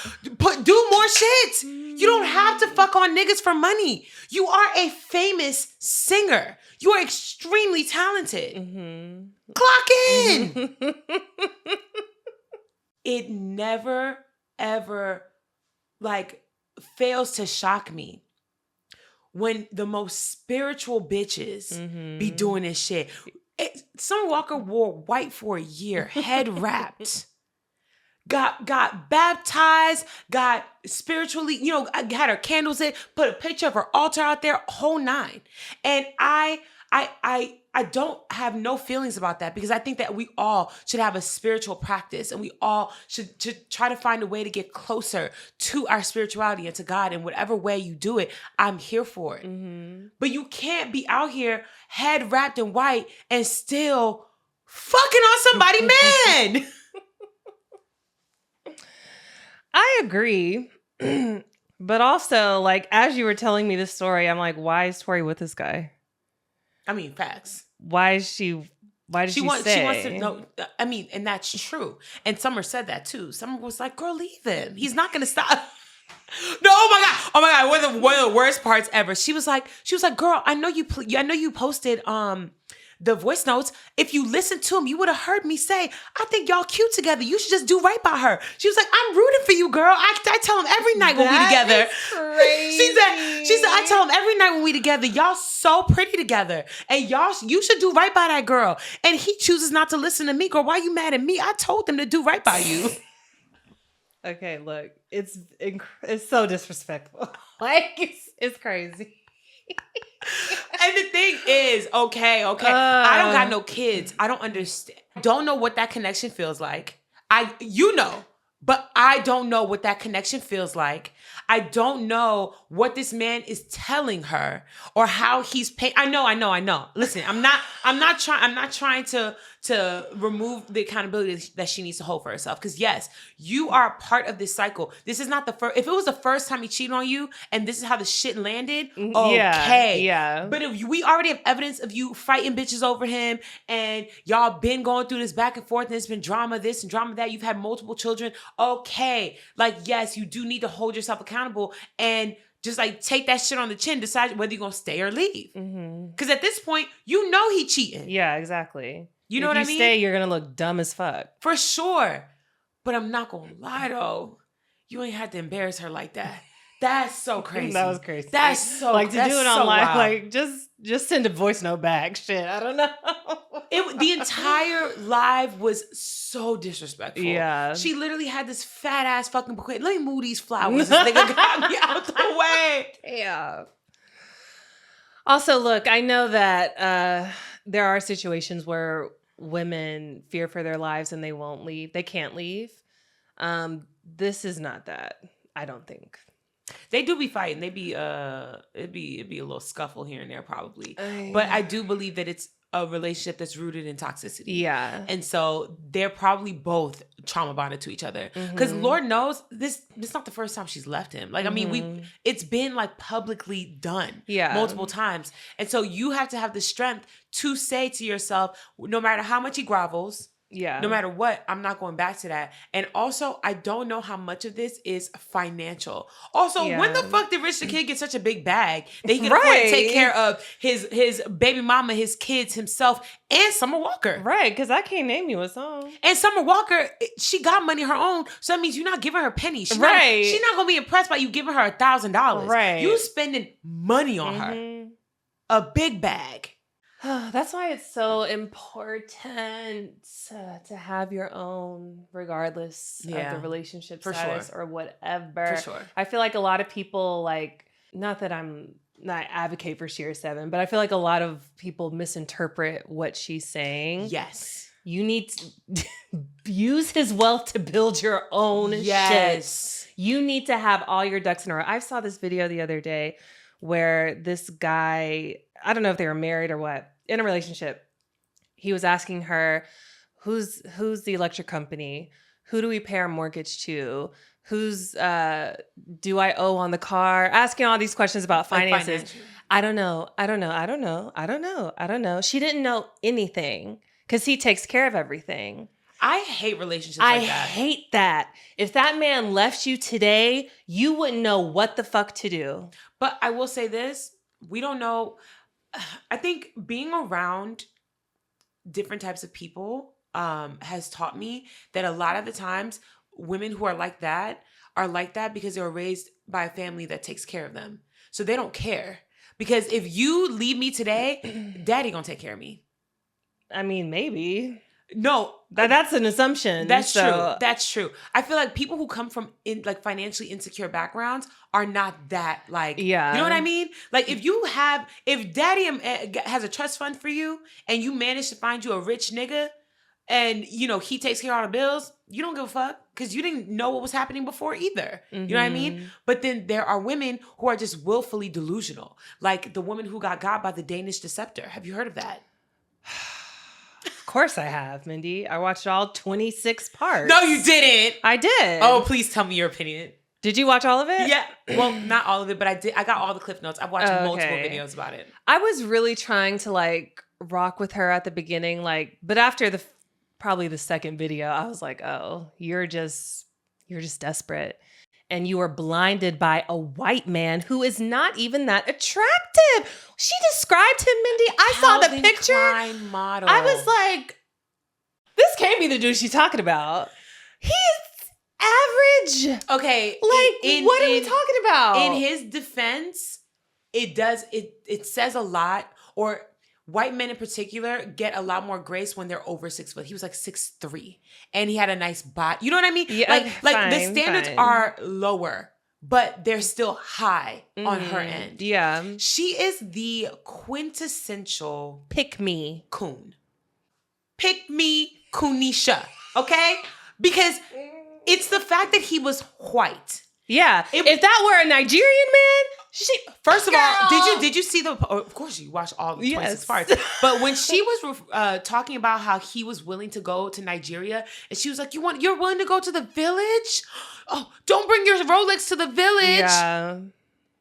Do more shit. You don't have to fuck on niggas for money. You are a famous singer. You are extremely talented. Clock in. It never, ever, like, fails to shock me when the most spiritual bitches be doing this shit. Summer Walker wore white for a year, head wrapped, got baptized, got spiritually, had her candles in, put a picture of her altar out there, whole 9. And I don't have no feelings about that because I think that we all should have a spiritual practice and we all should try to find a way to get closer to our spirituality and to God in whatever way you do it. I'm here for it. But you can't be out here head wrapped in white and still fucking on somebody, man. I agree. But also, like, as you were telling me this story, I'm like, why is Tori with this guy? I mean, facts. Why did she stay? She wants to know. I mean, and that's true. And Summer said that too. Summer was like, girl, leave him. He's not going to stop. No, oh my God. One of the worst parts ever. She was like, girl, I know you posted the voice notes. If you listened to him, you would have heard me say, I think y'all cute together. You should just do right by her. She was like, I'm rooting for you, girl. I tell him every night when we together. Crazy. She said, I tell him every night when we together, y'all so pretty together. And you should do right by that girl. And he chooses not to listen to me. Girl, why you mad at me? I told him to do right by you. Okay, look, it's so disrespectful. Like, it's crazy. And the thing is, okay, I don't got no kids. I don't understand. Don't know what that connection feels like. But I don't know what that connection feels like. I don't know what this man is telling her or how he's paying. I know. Listen, I'm not trying to remove the accountability that she needs to hold for herself. Because yes, you are a part of this cycle. This is not the first. If it was the first time he cheated on you and this is how the shit landed, okay. Yeah. But if we already have evidence of you fighting bitches over him and y'all been going through this back and forth and it's been drama this and drama that, you've had multiple children, okay. Like, yes, you do need to hold yourself accountable and just like take that shit on the chin, decide whether you're going to stay or leave. Because at this point, you know he cheating. Yeah, exactly. You know what I mean? If you stay, you're going to look dumb as fuck. For sure. But I'm not going to lie, though. You ain't had to embarrass her like that. That's so crazy. That was crazy. That's so like to do it online. Wild. Like just send a voice note back. Shit, I don't know. The entire live was so disrespectful. Yeah, she literally had this fat ass fucking bouquet. Let me move these flowers. This nigga got me out the way. Yeah. Also, look, I know that there are situations where women fear for their lives and they won't leave. They can't leave. This is not that. I don't think. They do be fighting. They be it'd be a little scuffle here and there probably. But I do believe that it's a relationship that's rooted in toxicity. Yeah. And so they're probably both trauma bonded to each other. Because Lord knows this is not the first time she's left him. Like, I mean, it's been like publicly done multiple times. And so you have to have the strength to say to yourself, no matter how much he grovels, no matter what, I'm not going back to that. And also, I don't know how much of this is financial. Also, when the fuck did Rich the Kid get such a big bag that he can afford to take care of his baby mama, his kids, himself, and Summer Walker? Right, because I can't name you a song. And Summer Walker, she got money of her own, so that means you're not giving her pennies. She's not going to be impressed by you giving her $1,000. Right. You spending money on her. A big bag. That's why it's so important to have your own, regardless of the relationship status or whatever. For sure. I feel like a lot of people, like, not that I'm not advocate for Sheer 7, but I feel like a lot of people misinterpret what she's saying. Yes. You need to use his wealth to build your own shit. You need to have all your ducks in a row. I saw this video the other day where this guy, I don't know if they were married or what, in a relationship, he was asking her, who's the electric company? Who do we pay our mortgage to? Who's do I owe on the car? Asking all these questions about finances. I don't know. She didn't know anything because he takes care of everything. I hate relationships like that. I hate that. If that man left you today, you wouldn't know what the fuck to do. But I will say this, we don't know. I think being around different types of people has taught me that a lot of the times women who are like that because they were raised by a family that takes care of them. So they don't care. Because if you leave me today, daddy gonna take care of me. I mean, maybe. No, that's an assumption. That's true. That's true. I feel like people who come from financially insecure backgrounds are not that like, you know what I mean? Like if daddy has a trust fund for you and you manage to find you a rich nigga and, you know, he takes care of all the bills, you don't give a fuck because you didn't know what was happening before either. You know what I mean? But then there are women who are just willfully delusional. Like the woman who got by the Danish Deceptor. Have you heard of that? Of course I have, Mindy. I watched all 26 parts. No, you didn't. I did. Oh, please tell me your opinion. Did you watch all of it? Yeah. Well, not all of it, but I did. I got all the cliff notes. I've watched multiple videos about it. I was really trying to like rock with her at the beginning, but after probably the second video, I was like, oh, you're just desperate. And you were blinded by a white man who is not even that attractive. She described him, Mindy. I saw the picture. Klein model. I was like, this can't be the dude she's talking about. He's average. Okay. What are we talking about? In his defense, it says a lot, or white men in particular get a lot more grace when they're over 6 foot. He was like 6'3", and he had a nice body. You know what I mean? Yeah, like the standards are lower. but they're still high on her end. Yeah. She is the quintessential Pick me. coon. Pick me, Kunisha. Okay? Because it's the fact that he was white. Yeah. If that were a Nigerian man, First of all, did you see the? Of course, you watched all the 26 parts. But when she was talking about how he was willing to go to Nigeria, and she was like, "You're willing to go to the village? Oh, don't bring your Rolex to the village. Yeah.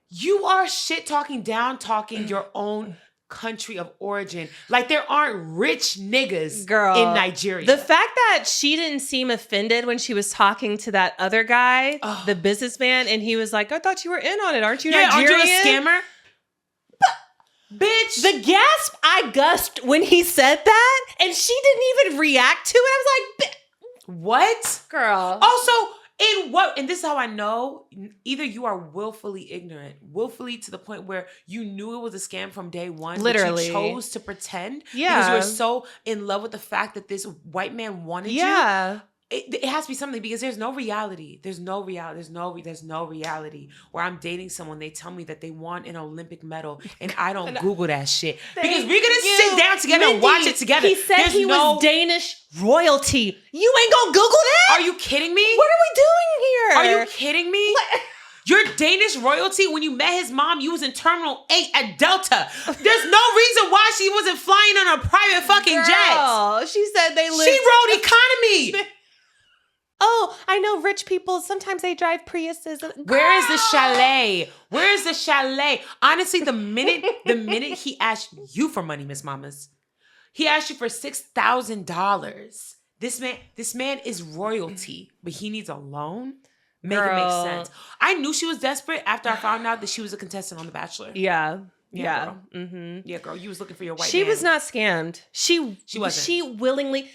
You are shit talking, down talking your own country of origin. Like there aren't rich niggas in Nigeria. The fact that she didn't seem offended when she was talking to that other guy, the businessman, and he was like, I thought you were in on it. Aren't you Nigerian? Aren't you a scammer? Bitch. The gasp I gusped when he said that, and she didn't even react to it. I was like, what? Girl. Also, and this is how I know, either you are willfully ignorant, willfully to the point where you knew it was a scam from day one. Literally. But you chose to pretend. Yeah. Because you were so in love with the fact that this white man wanted you. It has to be something, because there's no reality. There's no reality where I'm dating someone. They tell me that they want an Olympic medal, and I don't Google that shit because we're gonna sit down together and watch it together. He said he was Danish royalty. You ain't gonna Google that? Are you kidding me? What are we doing here? Are you kidding me? You're Danish royalty. When you met his mom, you was in Terminal 8 at Delta. There's no reason why she wasn't flying on a private fucking jet. She said they lived. She rode economy. Oh, I know rich people, sometimes they drive Priuses. Where is the chalet? Where is the chalet? Honestly, the minute he asked you for money, Miss Mamas, he asked you for $6,000. This man is royalty, but he needs a loan. Make it make sense. I knew she was desperate after I found out that she was a contestant on The Bachelor. Yeah. Girl. Mm-hmm. Yeah, girl, you was looking for your white man. She was not scammed. She wasn't. She willingly.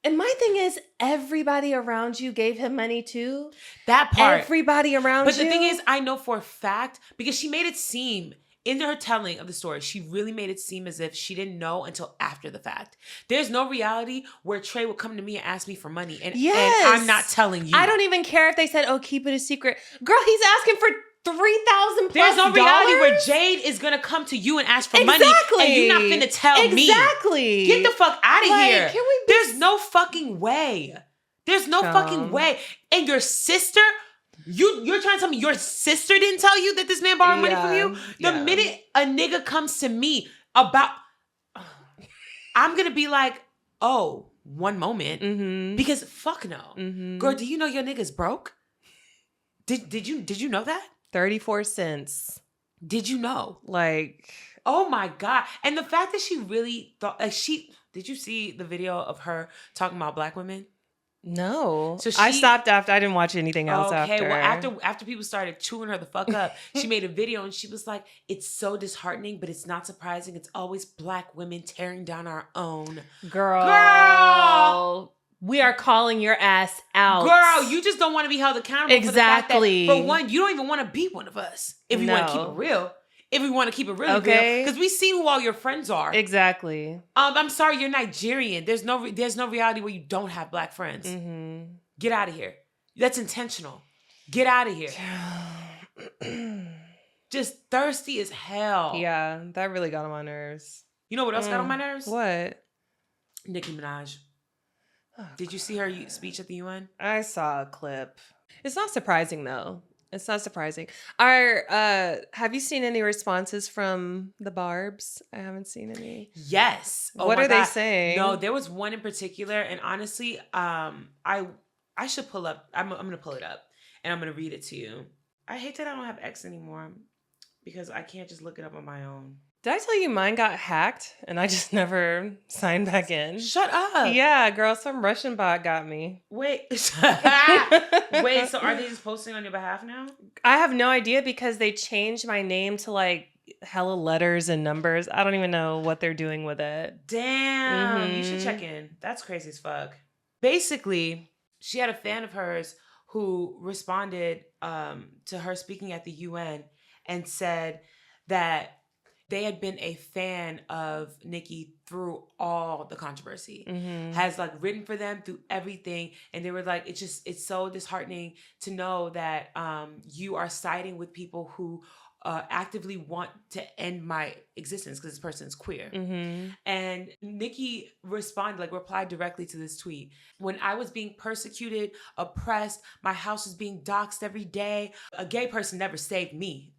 And my thing is, everybody around you gave him money too. That part. Everybody around you. But the thing is, I know for a fact, because she made it seem, in her telling of the story, she really made it seem as if she didn't know until after the fact. There's no reality where Trey would come to me and ask me for money. And I'm not telling you. I don't even care if they said, oh, keep it a secret. Girl, he's asking for $3,000 plus. There's no reality where Jade is gonna come to you and ask for money, and you're not finna tell me. Exactly. Get the fuck out of here. Can we There's no fucking way. There's no fucking way. And your sister, you're trying to tell me your sister didn't tell you that this man borrowed money from you? The minute a nigga comes to me about, I'm gonna be like, oh, one moment, because fuck no, girl. Do you know your nigga's broke? Did you know that? 34 cents. Did you know? Like, oh my God. And the fact that she really thought, like did you see the video of her talking about black women? No. So I stopped after, I didn't watch anything else after. Okay, well after people started chewing her the fuck up, she made a video and she was like, it's so disheartening, but it's not surprising. It's always black women tearing down our own. Girl. We are calling your ass out. Girl, you just don't want to be held accountable. Exactly. For the fact that, for one, you don't even want to be one of us. If you want to keep it real. If we want to keep it really real. Because we see who all your friends are. Exactly. I'm sorry, you're Nigerian. There's no reality where you don't have black friends. Mm-hmm. Get out of here. That's intentional. Get out of here. Just thirsty as hell. Yeah, that really got on my nerves. You know what else got on my nerves? What? Nicki Minaj. Did you see her speech at the UN? I saw a clip. It's not surprising though. It's not surprising. Have you seen any responses from the Barbs? I haven't seen any. Yes. Oh, what are they saying? No, there was one in particular, and honestly, I should pull up. I'm gonna pull it up, and I'm gonna read it to you. I hate that I don't have X anymore because I can't just look it up on my own. Did I tell you mine got hacked and I just never signed back in? Shut up. Yeah, girl, some Russian bot got me. Wait, so are they just posting on your behalf now? I have no idea because they changed my name to like hella letters and numbers. I don't even know what they're doing with it. Damn, you should check in. That's crazy as fuck. Basically, she had a fan of hers who responded to her speaking at the UN and said that They had been a fan of Nicki through all the controversy. Has like written for them through everything. And they were like, it's so disheartening to know that you are siding with people who actively want to end my existence because this person is queer. And Nicki replied directly to this tweet. When I was being persecuted, oppressed, my house was being doxxed every day, a gay person never saved me.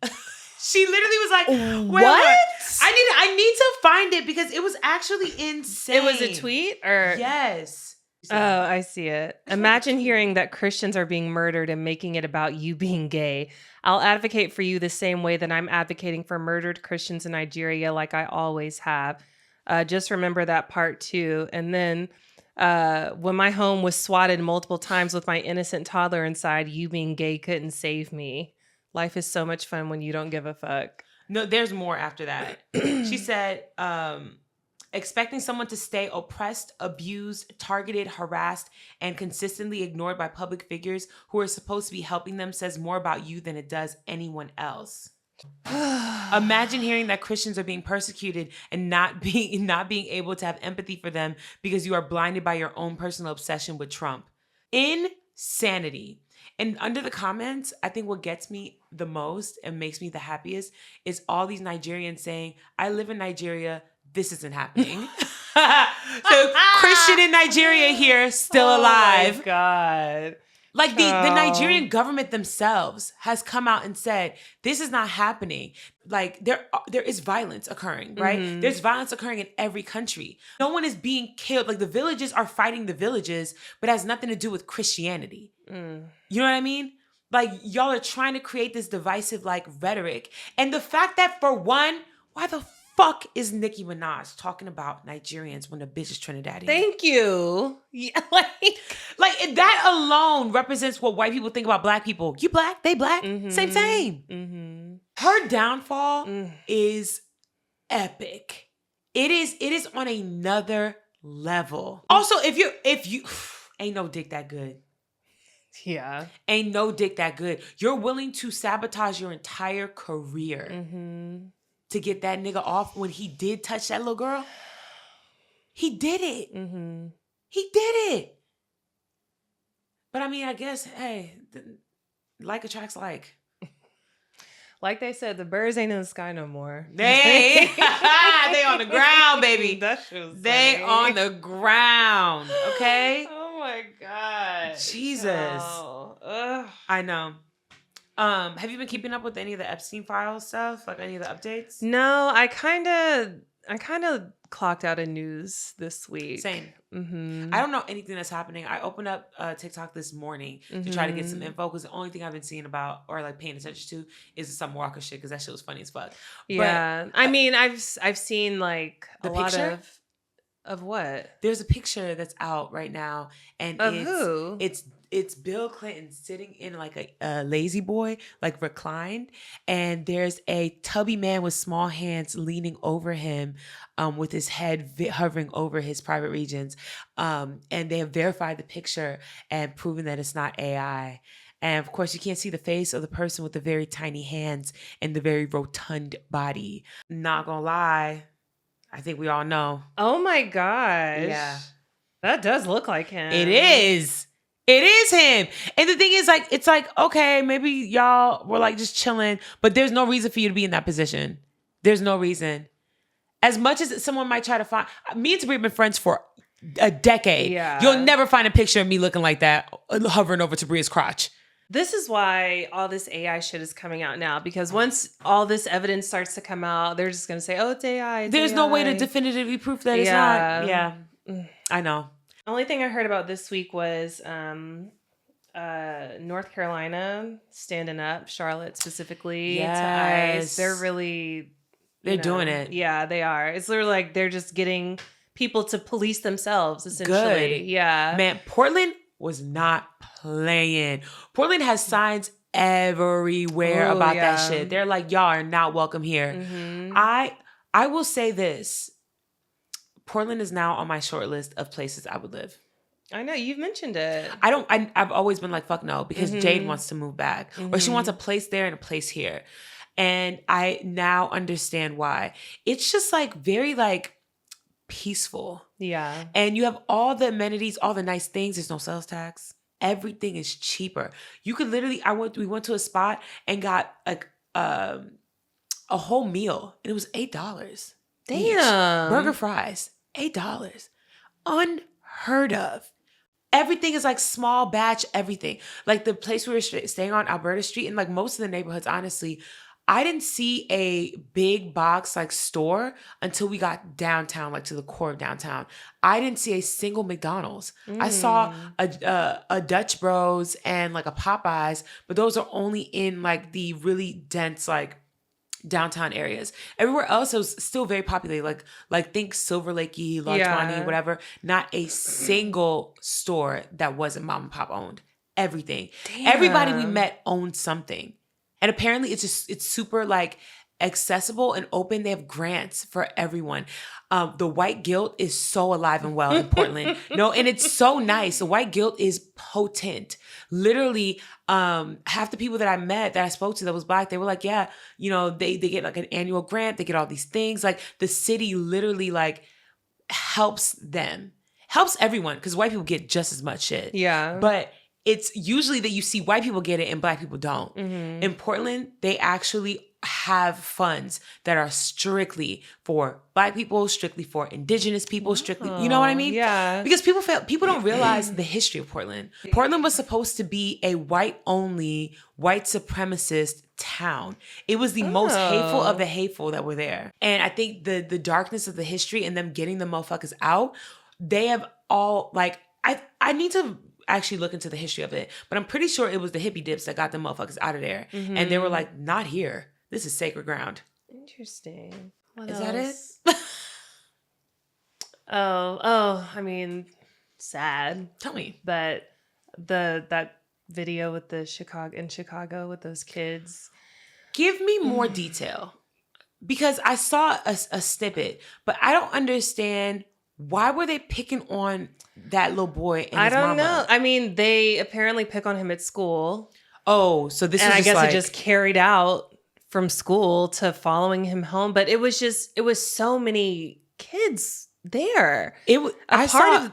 She literally was like, what? I need to find it because it was actually insane. It was a tweet or? Yes. Oh, I see it. Imagine hearing that Christians are being murdered and making it about you being gay. I'll advocate for you the same way that I'm advocating for murdered Christians in Nigeria, like I always have. Just remember that part too. And then when my home was swatted multiple times with my innocent toddler inside, you being gay couldn't save me. Life is so much fun when you don't give a fuck. No, there's more after that. She said, expecting someone to stay oppressed, abused, targeted, harassed, and consistently ignored by public figures who are supposed to be helping them says more about you than it does anyone else. Imagine hearing that Christians are being persecuted and not being able to have empathy for them because you are blinded by your own personal obsession with Trump. Insanity. And under the comments, I think what gets me the most and makes me the happiest is all these Nigerians saying, I live in Nigeria, this isn't happening. So Christian in Nigeria here, still alive. Oh my God. Like the Nigerian government themselves has come out and said, this is not happening. Like there is violence occurring, right? There's violence occurring in every country. No one is being killed. Like the villages are fighting the villages, but it has nothing to do with Christianity. You know what I mean? Like y'all are trying to create this divisive like rhetoric. And the fact that for one, why the fuck is Nicki Minaj talking about Nigerians when the bitch is Trinidadian? Thank you. Yeah, like that alone represents what white people think about black people. You black, they black, same. Her downfall is epic. It is on another level. Also, if you ain't no dick that good. Yeah. Ain't no dick that good. You're willing to sabotage your entire career to get that nigga off when he did touch that little girl. He did it. He did it. But I mean, I guess, hey, like attracts like. Like they said, the birds ain't in the sky no more. They on the ground, baby. That shit was they funny. on the ground, okay? Oh my God. Jesus. Oh. I know. Have you been keeping up with any of the Epstein file stuff? Like any of the updates? No, I kind of clocked out of news this week. Same. I don't know anything that's happening. I opened up TikTok this morning to try to get some info because the only thing I've been seeing about or like paying attention to is some Walker shit because that shit was funny as fuck. Yeah, but, I mean, I've seen like the a lot picture of what? There's a picture that's out right now, and of who? It's Bill Clinton sitting in like a lazy boy, like reclined, and there's a tubby man with small hands leaning over him, with his head hovering over his private regions, and they have verified the picture and proven that it's not AI. And of course, you can't see the face of the person with the very tiny hands and the very rotund body. Not gonna lie, I think we all know. Oh my gosh. Yeah. That does look like him. It is. It is him. And the thing is, like, it's like, okay, maybe y'all were like just chilling, but there's no reason for you to be in that position. There's no reason. As much as someone might try to find, me and Tabria have been friends for a decade. Yeah. You'll never find a picture of me looking like that, hovering over Tabria's crotch. This is why all this AI shit is coming out now, because once all this evidence starts to come out, they're just going to say, oh, it's AI. There's no way to definitively prove that it's not. Yeah. I know. Only thing I heard about this week was North Carolina standing up, Charlotte specifically, to ICE. They're doing it. Yeah, they are. It's literally like they're just getting people to police themselves, essentially. Good. Yeah. Man, Portland was not playing. Portland has signs everywhere about that shit. They're like, y'all are not welcome here. I will say this. Portland is now on my short list of places I would live. I know, you've mentioned it. I've always been like, fuck no, because Jade wants to move back. Or she wants a place there and a place here. And I now understand why. It's just like very like peaceful. Yeah. And you have all the amenities, all the nice things. There's no sales tax. Everything is cheaper. You could literally, we went to a spot and got like a whole meal and it was $8. Damn. Burger fries, $8. Unheard of. Everything is like small batch, everything. Like the place we were staying on, Alberta Street, and like most of the neighborhoods, honestly, I didn't see a big box like store until we got downtown, like to the core of downtown. I didn't see a single McDonald's. I saw a Dutch Bros and like a Popeyes, but those are only in like the really dense like downtown areas. Everywhere else it was still very populated, like think Silver Lakey, Lodgewani, whatever. Not a single store that wasn't mom and pop owned. Everything. Damn. Everybody we met owned something. And apparently it's super like accessible and open. They have grants for everyone. The white guilt is so alive and well in Portland. No, and it's so nice. The white guilt is potent. Literally, half the people that I met, that I spoke to that was Black, they were like, yeah, you know, they get like an annual grant. They get all these things. Like the city literally like helps them, helps everyone, because white people get just as much shit. Yeah. But it's usually that you see white people get it and Black people don't. Mm-hmm. In Portland, they actually have funds that are strictly for Black people, strictly for Indigenous people, strictly, you know what I mean? Yeah. Because people don't realize the history of Portland. Portland was supposed to be a white-only, white supremacist town. It was the most hateful of the hateful that were there. And I think the darkness of the history and them getting the motherfuckers out, they have all, like, I need to actually look into the history of it, but I'm pretty sure it was the hippie dips that got the motherfuckers out of there. Mm-hmm. And they were like, not here. This is sacred ground. Interesting. Is that it? I mean, sad. Tell me. But that video with in Chicago with those kids. Give me more detail. Because I saw a snippet, but I don't understand, why were they picking on that little boy and his I don't mama? know. I mean, they apparently pick on him at school. Oh, so this is I guess like, it just carried out from school to following him home. But it was so many kids there. I saw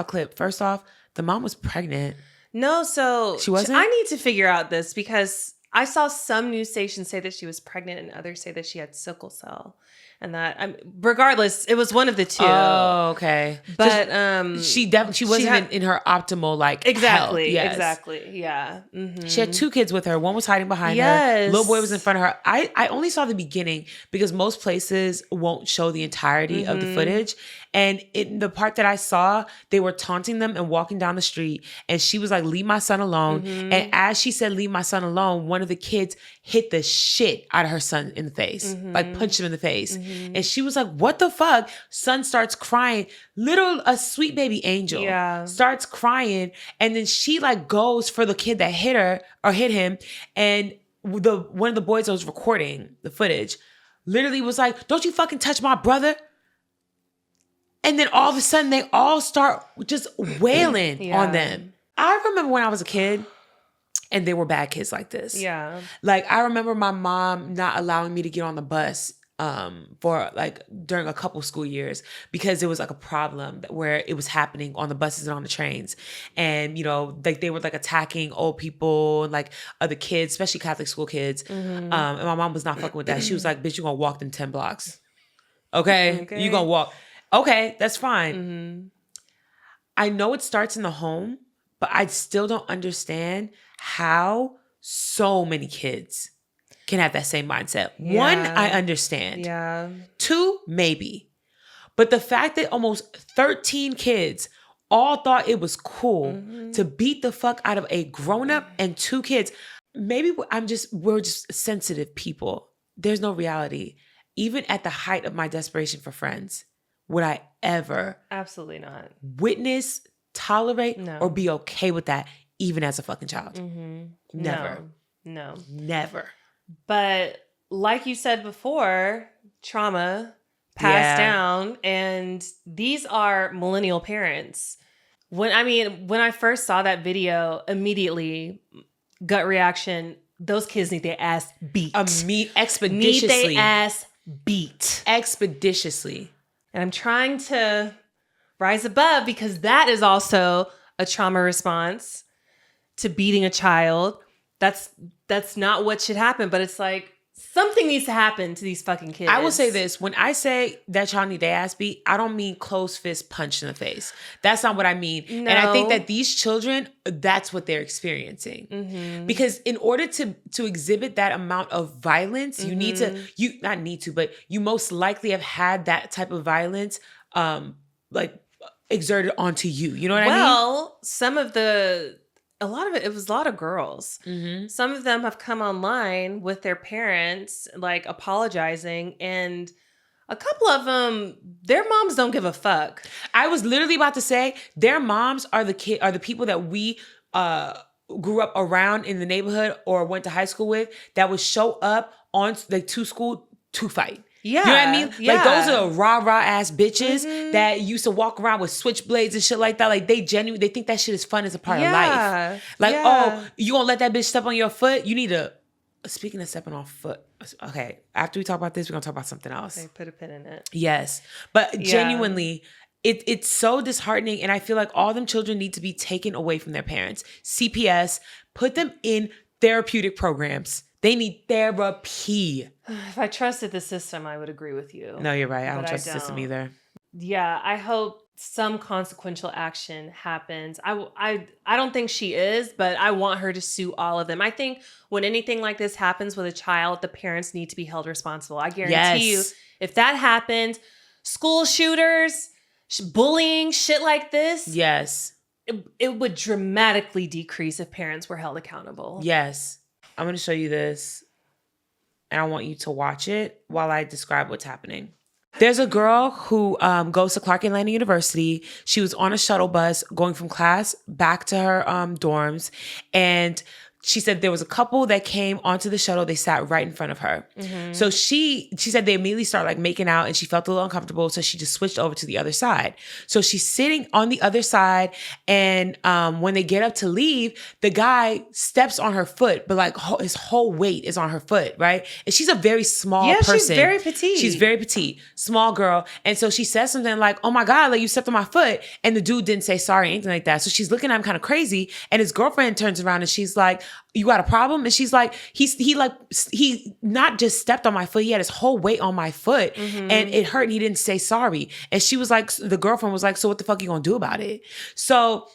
a clip. First off, the mom was pregnant. No, so she wasn't? I need to figure out this because I saw some news stations say that she was pregnant and others say that she had sickle cell. And that, regardless, it was one of the two. Oh, okay. But she wasn't in her optimal like exactly, health. Yes. Exactly, yeah. Mm-hmm. She had 2 kids with her. One was hiding behind her. Little boy was in front of her. I only saw the beginning because most places won't show the entirety of the footage. And in the part that I saw, they were taunting them and walking down the street. And she was like, leave my son alone. Mm-hmm. And as she said, leave my son alone, one of the kids hit the shit out of her son in the face. Mm-hmm. Like punched him in the face. Mm-hmm. And she was like, what the fuck? Son starts crying. A sweet baby angel. Yeah. Starts crying. And then she like goes for the kid that hit her or hit him. And one of the boys that was recording the footage literally was like, don't you fucking touch my brother. And then all of a sudden, they all start just wailing on them. I remember when I was a kid, and they were bad kids like this. Yeah. Like, I remember my mom not allowing me to get on the bus for, like, during a couple school years because there was, like, a problem where it was happening on the buses and on the trains. And, you know, like, they were, like, attacking old people and, like, other kids, especially Catholic school kids. Mm-hmm. And my mom was not fucking with that. She was like, bitch, you gonna walk them 10 blocks. Okay? You gonna walk. Okay, that's fine. Mm-hmm. I know it starts in the home, but I still don't understand how so many kids can have that same mindset. Yeah. 1, I understand. Yeah. 2, maybe. But the fact that almost 13 kids all thought it was cool to beat the fuck out of a grown-up and 2 kids. Maybe we're just sensitive people. There's no reality. Even at the height of my desperation for friends, would I ever absolutely not witness, tolerate, or be okay with that, even as a fucking child? Mm-hmm. Never. No. Never. But like you said before, trauma passed down, and these are millennial parents. When I first saw that video, immediately gut reaction, those kids need their ass beat. Expeditiously. Need their ass beat. Expeditiously. And I'm trying to rise above because that is also a trauma response to beating a child. That's not what should happen, but it's like something needs to happen to these fucking kids. I will say this. When I say that child need their ass beat, I don't mean closed fist punch in the face. That's not what I mean. No. And I think that these children, that's what they're experiencing. Mm-hmm. Because in order to exhibit that amount of violence, mm-hmm. you most likely have had that type of violence exerted onto you. You know what I mean? Well, it was a lot of girls. Mm-hmm. Some of them have come online with their parents, like apologizing, and a couple of them, their moms don't give a fuck. I was literally about to say their moms are the people that we grew up around in the neighborhood or went to high school with that would show up on to school to fight. Yeah. You know what I mean? Yeah. Like those are rah-rah ass bitches mm-hmm. that used to walk around with switchblades and shit like that. Like they think that shit is fun as a part of life. Like, oh, you gonna let that bitch step on your foot? You need to, speaking of stepping on foot. Okay. After we talk about this, we're gonna talk about something else. Okay, put a pin in it. Yes. But genuinely, it's so disheartening. And I feel like all them children need to be taken away from their parents. CPS, put them in therapeutic programs. They need therapy. If I trusted the system, I would agree with you. No, you're right. I don't trust the system either. Yeah, I hope some consequential action happens. I don't think she is, but I want her to sue all of them. I think when anything like this happens with a child, the parents need to be held responsible. I guarantee you, if that happened, school shooters, bullying, shit like this. Yes. It would dramatically decrease if parents were held accountable. Yes. I'm going to show you this, and I want you to watch it while I describe what's happening. There's a girl who goes to Clark Atlanta University. She was on a shuttle bus going from class back to her dorms, and she said there was a couple that came onto the shuttle. They sat right in front of her. Mm-hmm. So she said they immediately started like making out, and she felt a little uncomfortable. So she just switched over to the other side. So she's sitting on the other side. And when they get up to leave, the guy steps on her foot, but like his whole weight is on her foot. Right. And she's a very small person. She's very petite. She's very petite, small girl. And so she says something like, "Oh my God, like you stepped on my foot." And the dude didn't say sorry, anything like that. So she's looking at him kind of crazy. And his girlfriend turns around and she's like, "You got a problem?" And she's like, he not just stepped on my foot, he had his whole weight on my foot, mm-hmm. and it hurt, and he didn't say sorry. And she was like, the girlfriend was like, "So what the fuck are you gonna do about it?" So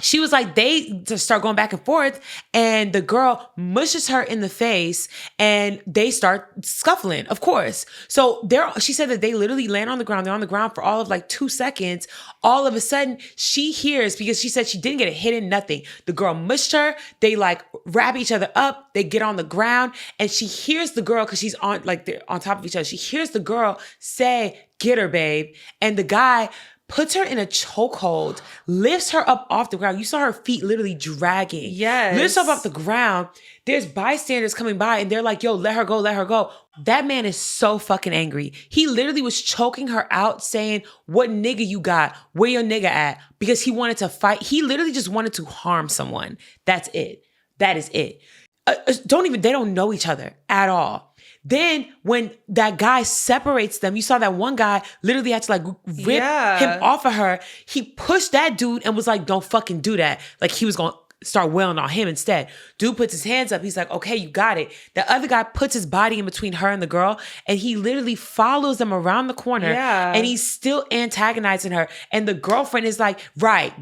she was like, they just start going back and forth, and the girl mushes her in the face, and they start scuffling, of course. So she said that they literally land on the ground. They're on the ground for all of like 2 seconds. All of a sudden, she hears, because she said she didn't get a hit in nothing. The girl mushed her. They like wrap each other up. They get on the ground, and she hears the girl, because she's on like they're on top of each other. She hears the girl say, "Get her, babe." And the guy puts her in a chokehold, lifts her up off the ground. You saw her feet literally dragging. Yes. Lifts her up off the ground. There's bystanders coming by, and they're like, "Yo, let her go, let her go." That man is so fucking angry. He literally was choking her out, saying, "What nigga you got? Where your nigga at?" Because he wanted to fight. He literally just wanted to harm someone. That's it. That is it. They don't know each other at all. Then when that guy separates them, you saw that one guy literally had to like rip him off of her. He pushed that dude and was like, "Don't fucking do that." Like he was going to start wailing on him instead. Dude puts his hands up. He's like, "Okay, you got it." The other guy puts his body in between her and the girl, and he literally follows them around the corner, and he's still antagonizing her. And the girlfriend is like, right.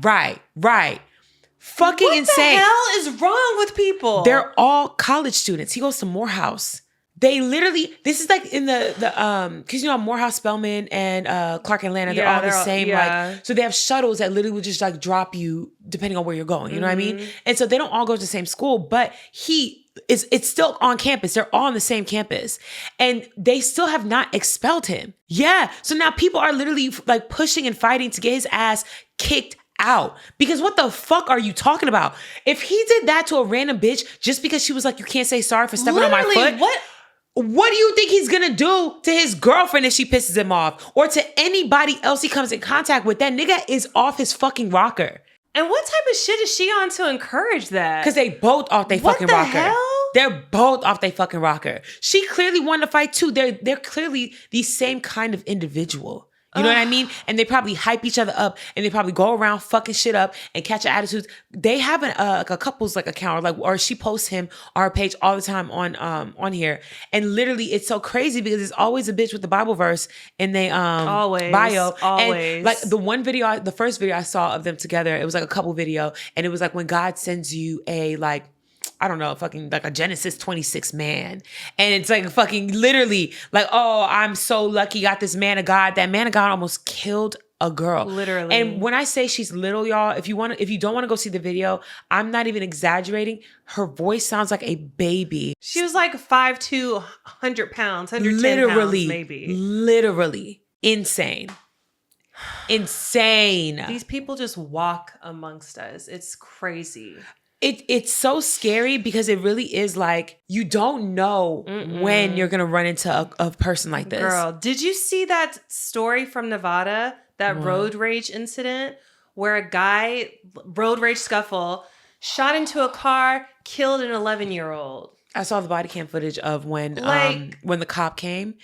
Fucking insane. What the hell is wrong with people? They're all college students. He goes to Morehouse. They literally, this is like in the because you know Morehouse, Spelman, and Clark Atlanta, they're all the same. Like, so they have shuttles that literally would just like drop you depending on where you're going. You know what I mean? And so they don't all go to the same school, but it's still on campus. They're all on the same campus, and they still have not expelled him. Yeah. So now people are literally like pushing and fighting to get his ass kicked out. Because what the fuck are you talking about? If he did that to a random bitch just because she was like, "You can't say sorry for stepping on my foot." What do you think he's gonna do to his girlfriend if she pisses him off? Or to anybody else he comes in contact with? That nigga is off his fucking rocker. And what type of shit is she on to encourage that? Because they both off they fucking rocker. What the hell? They're both off their fucking rocker. She clearly wanted to fight too. They're clearly the same kind of individual. You know what I mean? And they probably hype each other up, and they probably go around fucking shit up and catch attitudes. They have like a couple's like account, or she posts him on her page all the time on here. And literally, it's so crazy because it's always a bitch with the Bible verse in they bio. Always. And like the first video I saw of them together, it was like a couple video, and it was like when God sends you a like, I don't know, fucking like a Genesis 26 man. And it's like fucking literally like, oh, I'm so lucky, got this man of God. That man of God almost killed a girl. Literally. And when I say she's little, y'all, if you don't want to go see the video, I'm not even exaggerating. Her voice sounds like a baby. She was like 5'2", 100 pounds, 110 pounds maybe. Literally. Insane. Insane. These people just walk amongst us. It's crazy. It's so scary because it really is like, you don't know when you're going to run into a person like this. Girl, did you see that story from Nevada? That road rage incident where a guy, road rage scuffle, shot into a car, killed an 11-year-old. I saw the body cam footage of when the cop came,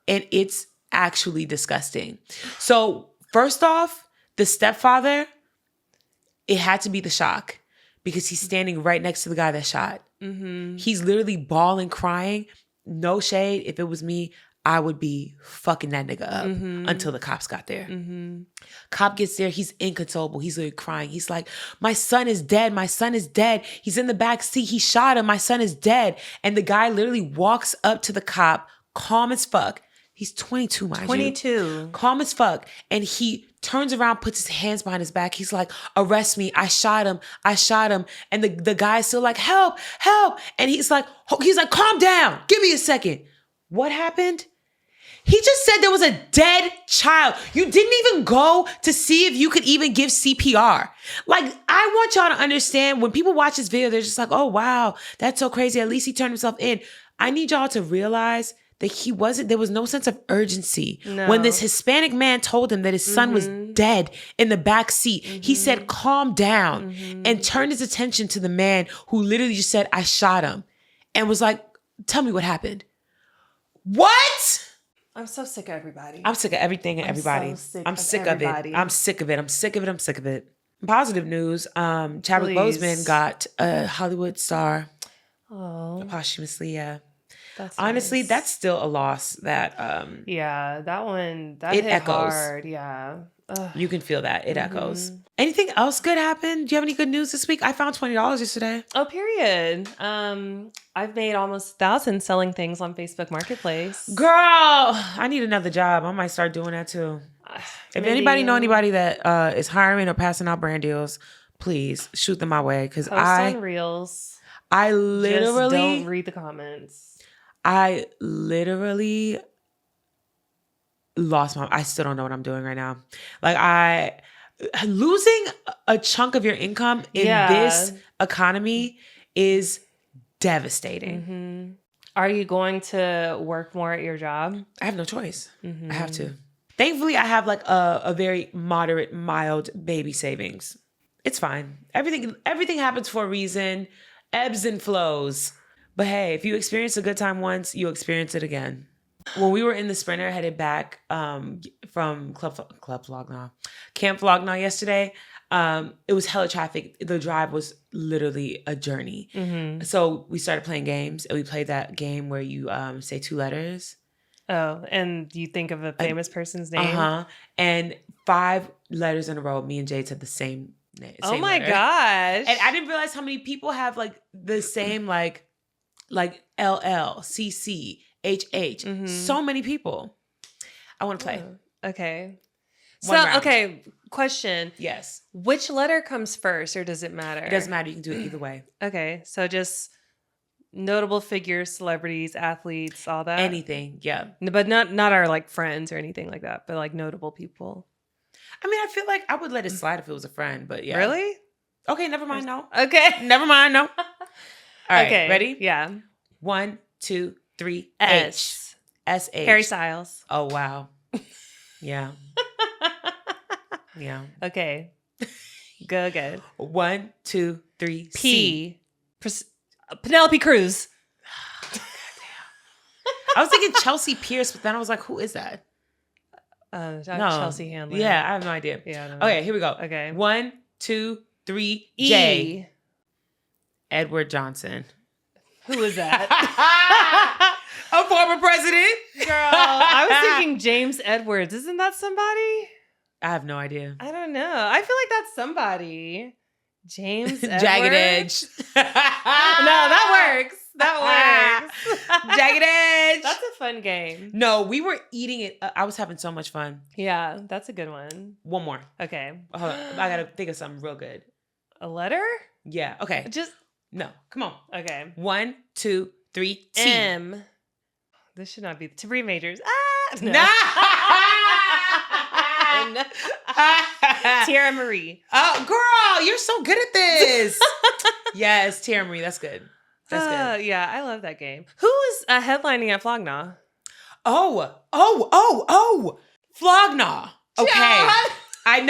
and it's actually disgusting. So first off, the stepfather, it had to be the shock. Because he's standing right next to the guy that shot. Mm-hmm. He's literally bawling, crying. No shade. If it was me, I would be fucking that nigga up until the cops got there. Mm-hmm. Cop gets there. He's inconsolable. He's literally crying. He's like, my son is dead. My son is dead. He's in the back seat. He shot him. My son is dead. And the guy literally walks up to the cop, calm as fuck. He's 22, mind 22. you. Calm as fuck. And he turns around, puts his hands behind his back. He's like, arrest me. I shot him. I shot him. And the guy's still like, help, help. And he's like, calm down. Give me a second. What happened? He just said there was a dead child. You didn't even go to see if you could even give CPR. Like, I want y'all to understand, when people watch this video, they're just like, oh, wow, that's so crazy. At least he turned himself in. I need y'all to realize that there was no sense of urgency. No. When this Hispanic man told him that his son was dead in the back seat, he said, calm down, and turned his attention to the man who literally just said, I shot him, and was like, tell me what happened. What? I'm so sick of everybody. I'm sick of everything and everybody. I'm sick of it. I'm sick of it. I'm sick of it. I'm sick of it. Positive news. Chadwick Boseman got a Hollywood star. Oh. Posthumously, yeah. That's honestly nice. That's still a loss. That that one hit echoes hard. Yeah, ugh. You can feel that it echoes. Anything else good happened? Do you have any good news this week? I found $20 yesterday. Oh, period. I've made almost 1,000 selling things on Facebook Marketplace. Girl, I need another job. I might start doing that too. If anybody know anybody that is hiring or passing out brand deals, please shoot them my way, because on Reels. I literally just don't read the comments. I literally I still don't know what I'm doing right now. Like, losing a chunk of your income in this economy is devastating. Mm-hmm. Are you going to work more at your job? I have no choice. I have to. Thankfully, I have like a very moderate, mild baby savings. It's fine. Everything happens for a reason. Ebbs and flows. But hey, if you experience a good time once, you'll experience it again. When we were in the Sprinter headed back from Camp Floggnaw yesterday, it was hella traffic. The drive was literally a journey. Mm-hmm. So we started playing games, and we played that game where you say 2 letters. Oh, and you think of a famous person's name? Uh-huh. And 5 letters in a row, me and Jade said the same name. Oh my letter. gosh. And I didn't realize how many people have like the same like LL, CC, HH. Mm-hmm. So many people. I want to play. Oh, okay. Okay, question. Yes. Which letter comes first, or does it matter? It doesn't matter. You can do it either way. Okay, so just notable figures, celebrities, athletes, all that? Anything, yeah. But not our like friends or anything like that, but like notable people. I mean, I feel like I would let it slide if it was a friend, but yeah. Really? Okay, never mind, no. Okay. Never mind, no. All right, okay. Ready? Yeah. 1, 2, 3. S. S. H. Harry Styles. Oh, wow. Yeah. Yeah. Okay. Go good. 1, 2, 3. P. Penelope Cruz. I was thinking Chelsea Pierce, but then I was like, who is that? No. Chelsea Handler. Yeah, I have no idea. Yeah, I don't know. Okay, here we go. Okay. 1, 2, 3. E. J. Edward Johnson. Who is that? A former president. Girl, I was thinking James Edwards. Isn't that somebody? I have no idea. I don't know. I feel like that's somebody. James Edwards? Jagged Edge. No, that works. That works. Jagged Edge. That's a fun game. No, we were eating it. I was having so much fun. Yeah, that's a good one. One more. Okay. Hold on. I got to think of something real good. A letter? Yeah. Okay. Just. No. Come on. Okay. 1, 2, 3. T. M. This should not be Tabria Majors. No. Tierra Marie. Oh, girl, you're so good at this. Yes, Tierra Marie. That's good. That's good. Yeah, I love that game. Who was headlining at Floggnaw? Oh. Floggnaw. Okay. Yeah. I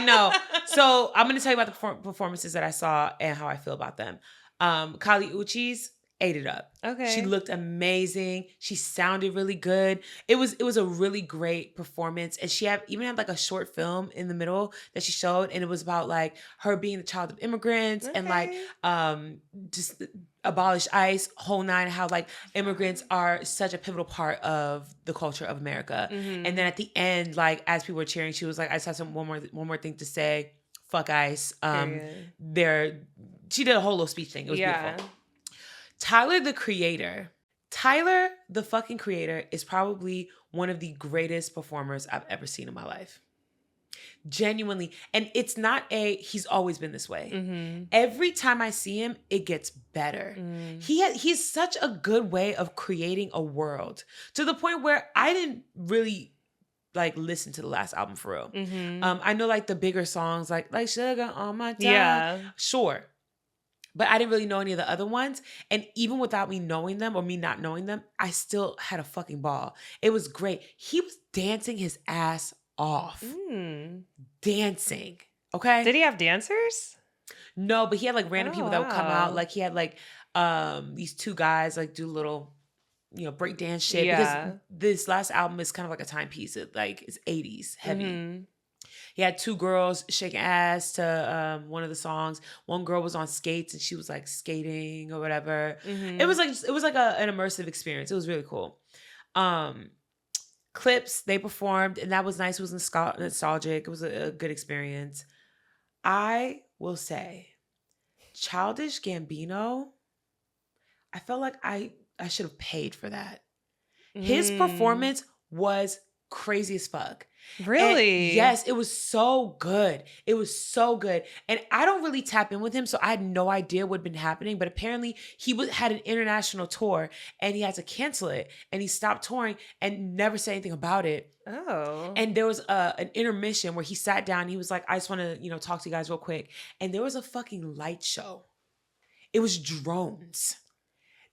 know. So I'm going to tell you about the performances that I saw and how I feel about them. Kali Uchis ate it up. Okay. She looked amazing. She sounded really good. It was a really great performance. And she even had like a short film in the middle that she showed. And it was about like her being the child of immigrants and like just abolish ICE, whole nine, how like immigrants are such a pivotal part of the culture of America. Mm-hmm. And then at the end, like as people were cheering, she was like, I just have one more thing to say. Fuck ICE. She did a whole little speech thing. It was beautiful. Tyler, the fucking creator is probably one of the greatest performers I've ever seen in my life. Genuinely. And it's not he's always been this way. Mm-hmm. Every time I see him, it gets better. Mm. He's such a good way of creating a world to the point where I didn't really like listen to the last album for real. Mm-hmm. I know like the bigger songs like Sugar on My Tongue. Yeah. Sure. But I didn't really know any of the other ones. And even without me knowing them or me not knowing them, I still had a fucking ball. It was great. He was dancing his ass off. Dancing. Okay? Did he have dancers? No, but he had like random people that would come out. Like he had like these two guys like do little, break dance shit. Yeah. Because this last album is kind of like a timepiece. It's 80s heavy. Mm-hmm. He had two girls shaking ass to one of the songs. One girl was on skates and she was like skating or whatever. Mm-hmm. It was like an immersive experience. It was really cool. Clips, they performed and that was nice. It was nostalgic. It was a good experience. I will say, Childish Gambino, I felt like I should have paid for that. His performance was crazy as fuck. Really? And yes, it was so good. It was so good. And I don't really tap in with him, so I had no idea what had been happening. But apparently he had an international tour and he had to cancel it. And he stopped touring and never said anything about it. Oh. And there was an intermission where he sat down and he was like, I just want to, talk to you guys real quick. And there was a fucking light show. It was drones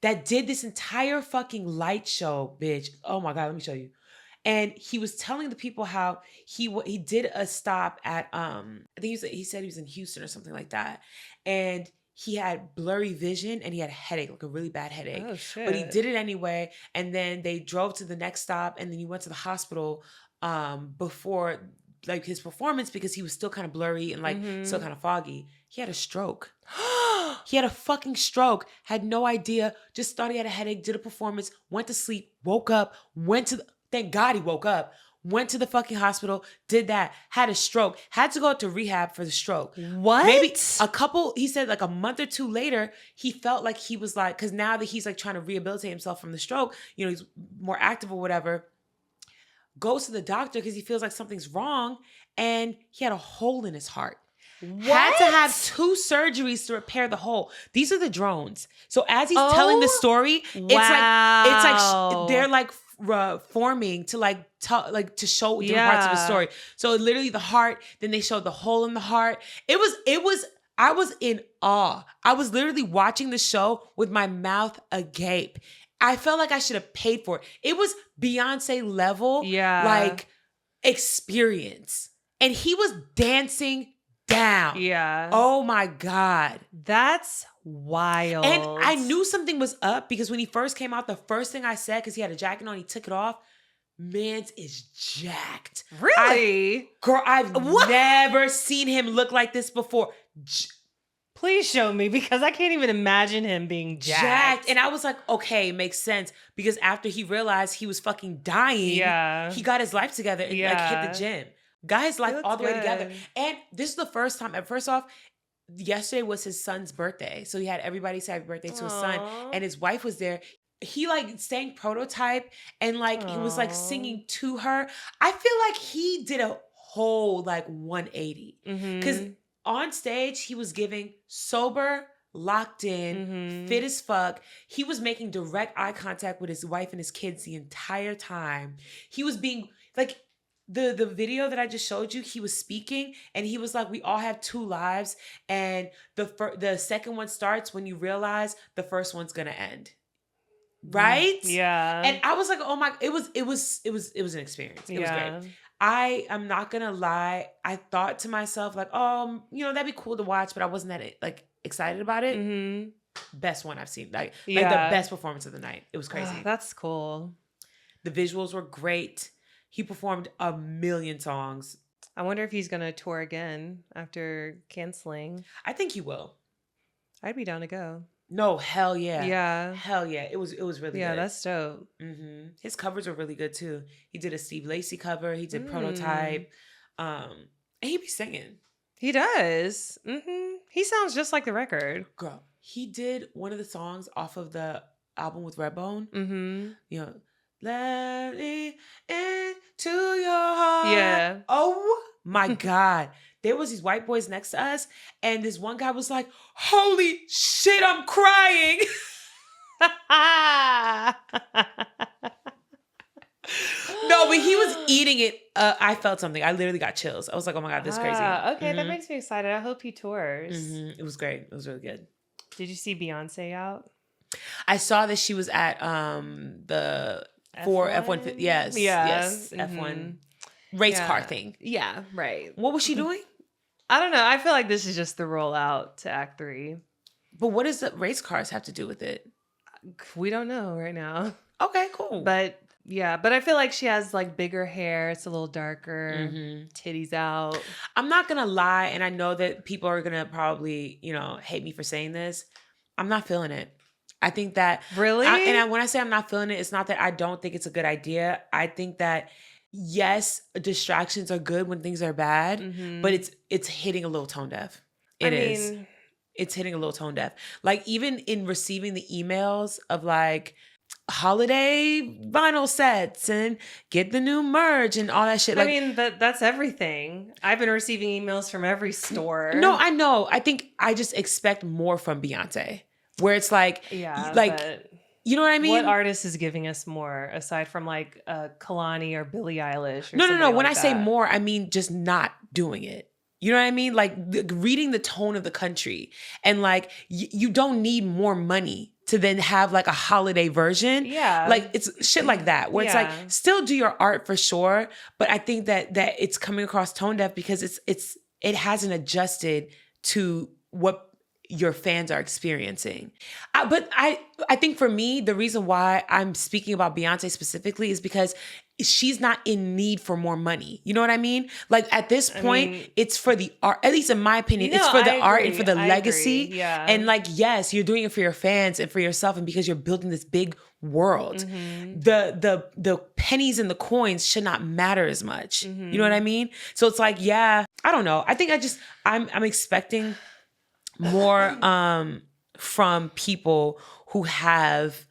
that did this entire fucking light show, bitch. Oh my God, let me show you. And he was telling the people how he did a stop at I think he said he was in Houston or something like that, and he had blurry vision and he had a headache, like a really bad headache. Oh shit! But he did it anyway, and then they drove to the next stop, and then he went to the hospital before like his performance because he was still kind of blurry and like still kind of foggy. He had a stroke. He had a fucking stroke. Had no idea. Just thought he had a headache. Did a performance. Went to sleep. Woke up. Thank God he woke up, went to the fucking hospital, did that, had a stroke, had to go to rehab for the stroke. What? Maybe he said like a month or two later, he felt like he was like, because now that he's like trying to rehabilitate himself from the stroke, he's more active or whatever, goes to the doctor because he feels like something's wrong and he had a hole in his heart. What? Had to have 2 surgeries to repair the hole. These are the drones. So as he's telling the story, it's like they're like forming to to show different parts of the story. So literally the heart, then they showed the hole in the heart. It was I was in awe. I was literally watching the show with my mouth agape. I felt like I should have paid for it. It was Beyoncé level like experience. And he was dancing down. Yeah. Oh my God. That's wild. And I knew something was up because when he first came out, the first thing I said, because he had a jacket on, he took it off. Mans is jacked. Really? I've never seen him look like this before. Please show me, because I can't even imagine him being jacked. And I was like, okay, makes sense. Because after he realized he was fucking dying, he got his life together and like hit the gym. Got his life all the way together. And this is the first time, first off, yesterday was his son's birthday. So he had everybody say happy birthday to his son. And his wife was there. He like sang Prototype and like he was like singing to her. I feel like he did a whole like 180. Because on stage, he was giving sober, locked in, fit as fuck. He was making direct eye contact with his wife and his kids the entire time. He was being like, the video that I just showed you, he was speaking and he was like, we all have two lives. And the second one starts when you realize the first one's going to end. Right? Yeah. And I was like, oh my, it was an experience. It was great. I am not gonna lie. I thought to myself, like, oh, that'd be cool to watch, but I wasn't that like excited about it. Best one I've seen. Like the best performance of the night. It was crazy. That's cool. The visuals were great. He performed 1,000,000 songs. I wonder if he's gonna tour again after canceling. I think he will. I'd be down to go. No, hell yeah. Yeah. Hell yeah. It was really good. Yeah, that's dope. His covers were really good too. He did a Steve Lacy cover. He did Prototype. And he be singing. He does. He sounds just like the record. Girl, he did one of the songs off of the album with Redbone. Let me into your heart. Yeah. Oh my God. There was these white boys next to us, and this one guy was like, holy shit, I'm crying. No, but he was eating it. I felt something. I literally got chills. I was like, oh my God, this is crazy. Okay, that makes me excited. I hope he tours. It was great. It was really good. Did you see Beyoncé out? I saw that she was at the F1. Yes. F1 race car thing. Yeah, right. What was she doing? I don't know. I feel like this is just the rollout to Act 3. But what does the race cars have to do with it? We don't know right now. Okay, cool. But yeah, but I feel like she has like bigger hair. It's a little darker. Titties out. I'm not going to lie. And I know that people are going to probably, hate me for saying this. I'm not feeling it. I think that... Really? When I say I'm not feeling it, it's not that I don't think it's a good idea. I think that yes, distractions are good when things are bad, but it's hitting a little tone deaf. It's hitting a little tone deaf. Like even in receiving the emails of like holiday vinyl sets and get the new merch and all that shit. Like, that's everything. I've been receiving emails from every store. No, I know. I think I just expect more from Beyonce, where it's like, but you know what I mean? What artist is giving us more aside from like Kalani or Billie Eilish? Or No. When I say more, I mean just not doing it. You know what I mean? Like reading the tone of the country and like you don't need more money to then have like a holiday version. Yeah. Like it's shit like that where it's like still do your art for sure. But I think that it's coming across tone deaf because it hasn't adjusted to what your fans are experiencing. But I think for me, the reason why I'm speaking about Beyonce specifically is because she's not in need for more money. You know what I mean? Like at this point, it's for the art, at least in my opinion, it's for the art and for the legacy. Yeah. And like, yes, you're doing it for your fans and for yourself and because you're building this big world. The pennies and the coins should not matter as much. You know what I mean? So it's like, I don't know. I think I'm expecting more from people who have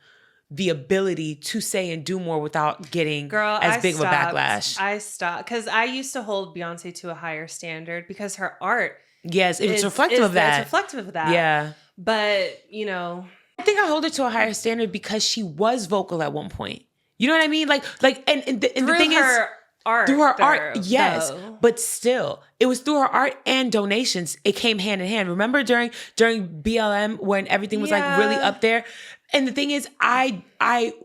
the ability to say and do more without getting as big of a backlash. I stopped because I used to hold Beyonce to a higher standard because her art. Yes, it's reflective of that. It's reflective of that. Yeah. But, I think I hold her to a higher standard because she was vocal at one point. You know what I mean? Like, and the thing is, through her art, yes, but still, it was through her art and donations. It came hand in hand. Remember during BLM when everything was like really up there. And the thing is, I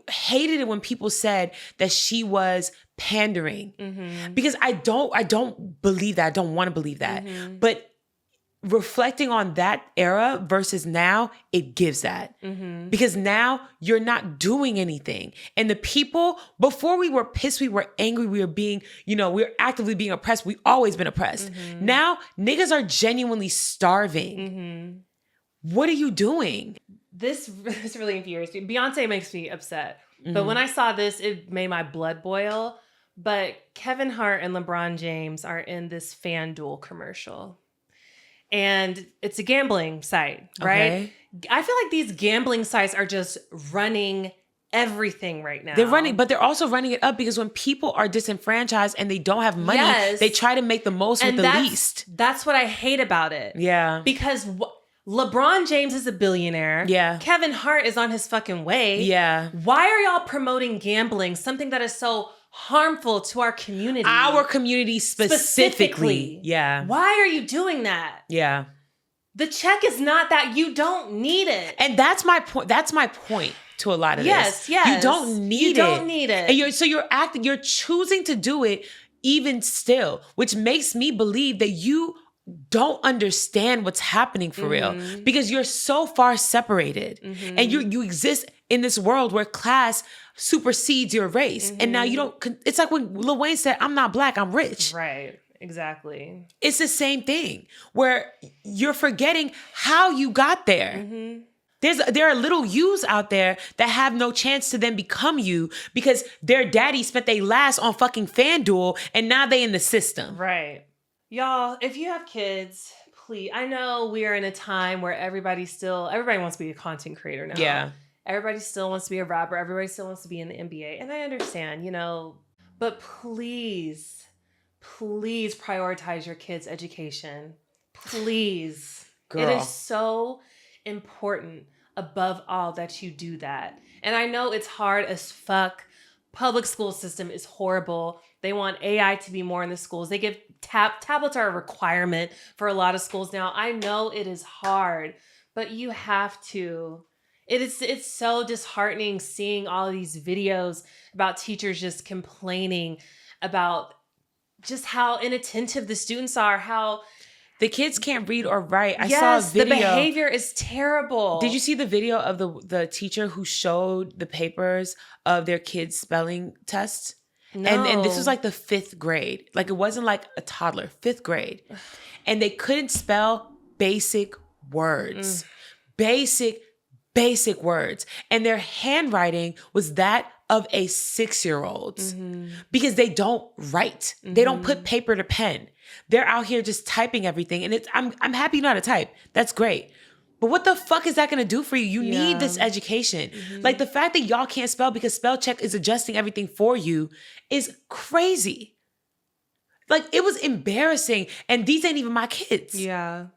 hated it when people said that she was pandering because I don't believe that. I don't want to believe that. But reflecting on that era versus now, it gives that. Because now you're not doing anything. And the people, before we were pissed, we were angry, we were being, we were actively being oppressed. We always been oppressed. Now niggas are genuinely starving. What are you doing? This really infuriates me. Beyonce makes me upset. But when I saw this, it made my blood boil. But Kevin Hart and LeBron James are in this FanDuel commercial. And it's a gambling site, right? Okay. I feel like these gambling sites are just running everything right now. They're running, but they're also running it up because when people are disenfranchised and they don't have money, they try to make the most with the least. That's what I hate about it. Yeah. Because LeBron James is a billionaire. Yeah. Kevin Hart is on his fucking way. Yeah. Why are y'all promoting gambling? Something that is so harmful to our community. Our community specifically. Yeah. Why are you doing that? Yeah. The check is not that. You don't need it. And that's my point. That's my point to a lot of this. Yes. You don't need it. You don't need it. And you're choosing to do it even still, which makes me believe that you don't understand what's happening for real because you're so far separated and you exist in this world where class supersedes your race. And now you don't, it's like when Lil Wayne said, I'm not black, I'm rich. Right. Exactly. It's the same thing where you're forgetting how you got there. There are little yous out there that have no chance to then become you because their daddy spent their last on fucking FanDuel and now they in the system. Right. Y'all, if you have kids, please, I know we are in a time where everybody wants to be a content creator now. Yeah. Everybody still wants to be a rapper. Everybody still wants to be in the NBA. And I understand, but please prioritize your kids' education. Please. Girl. It is so important above all that you do that. And I know it's hard as fuck. Public school system is horrible. They want AI to be more in the schools. They give tablets are a requirement for a lot of schools now. I know it is hard, but you have to. It's so disheartening seeing all of these videos about teachers just complaining about just how inattentive the students are, how the kids can't read or write. I saw a video. The behavior is terrible. Did you see the video of the teacher who showed the papers of their kids' spelling tests? No. And this was like the 5th grade. Like it wasn't like a toddler, 5th grade. And they couldn't spell basic words. Basic words. And their handwriting was that of a 6-year-old because they don't write. They don't put paper to pen. They're out here just typing everything. And I'm happy you know how to type. That's great. But what the fuck is that going to do for you? You need this education. Like the fact that y'all can't spell because spell check is adjusting everything for you is crazy. Like it was embarrassing. And these ain't even my kids. Yeah.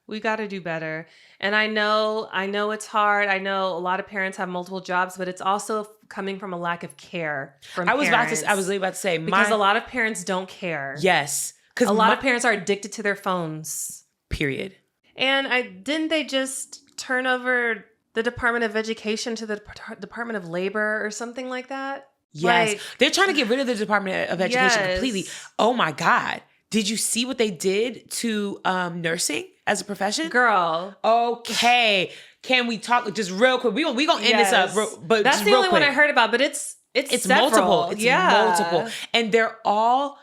We got to do better. And I know it's hard. I know a lot of parents have multiple jobs, but it's also coming from a lack of care from parents. I was really about to say. Because a lot of parents don't care. Yes. Because a lot of parents are addicted to their phones. Period. And didn't they just turn over the Department of Education to the Department of Labor or something like that? Yes. Like, they're trying to get rid of the Department of Education completely. Oh my God. Did you see what they did to nursing as a profession? Girl. Okay. Can we talk just real quick? We gonna end this up, but that's just the real only quick. one I heard about, but it's multiple. It's multiple. And they're all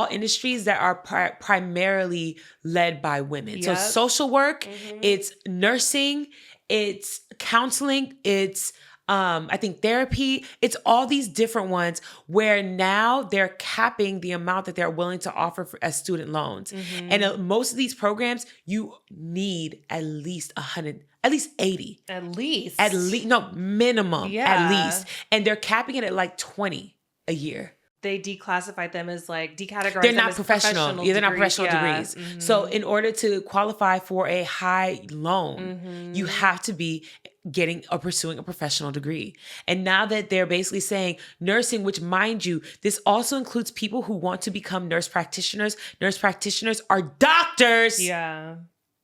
industries that are primarily led by women. Yep. So social work, it's nursing, it's counseling, it's I think therapy, it's all these different ones where now they're capping the amount that they're willing to offer as student loans. And most of these programs, you need at least 100, at least 80. At least, no, minimum, yeah. at least. And they're capping it at like 20 a year. They declassified them as decategorized. They're not professional. Yeah, they're not professional degrees. So in order to qualify for a high loan, you have to be getting or pursuing a professional degree. And now that they're basically saying nursing, which mind you, this also includes people who want to become nurse practitioners. Nurse practitioners are doctors. Yeah.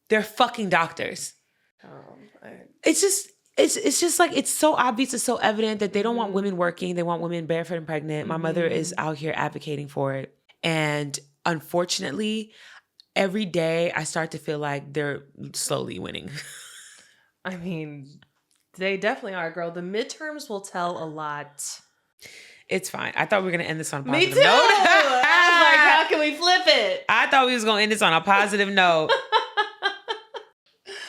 They're fucking doctors. It's just like, it's so obvious, it's so evident that they don't want women working. They want women barefoot and pregnant. My mother is out here advocating for it. And unfortunately, every day I start to feel like they're slowly winning. I mean, they definitely are, girl. The midterms will tell a lot. It's fine. I thought we were going to end this on a Me positive too. note. I was like, how can we flip it? I thought we was going to end this on a positive note.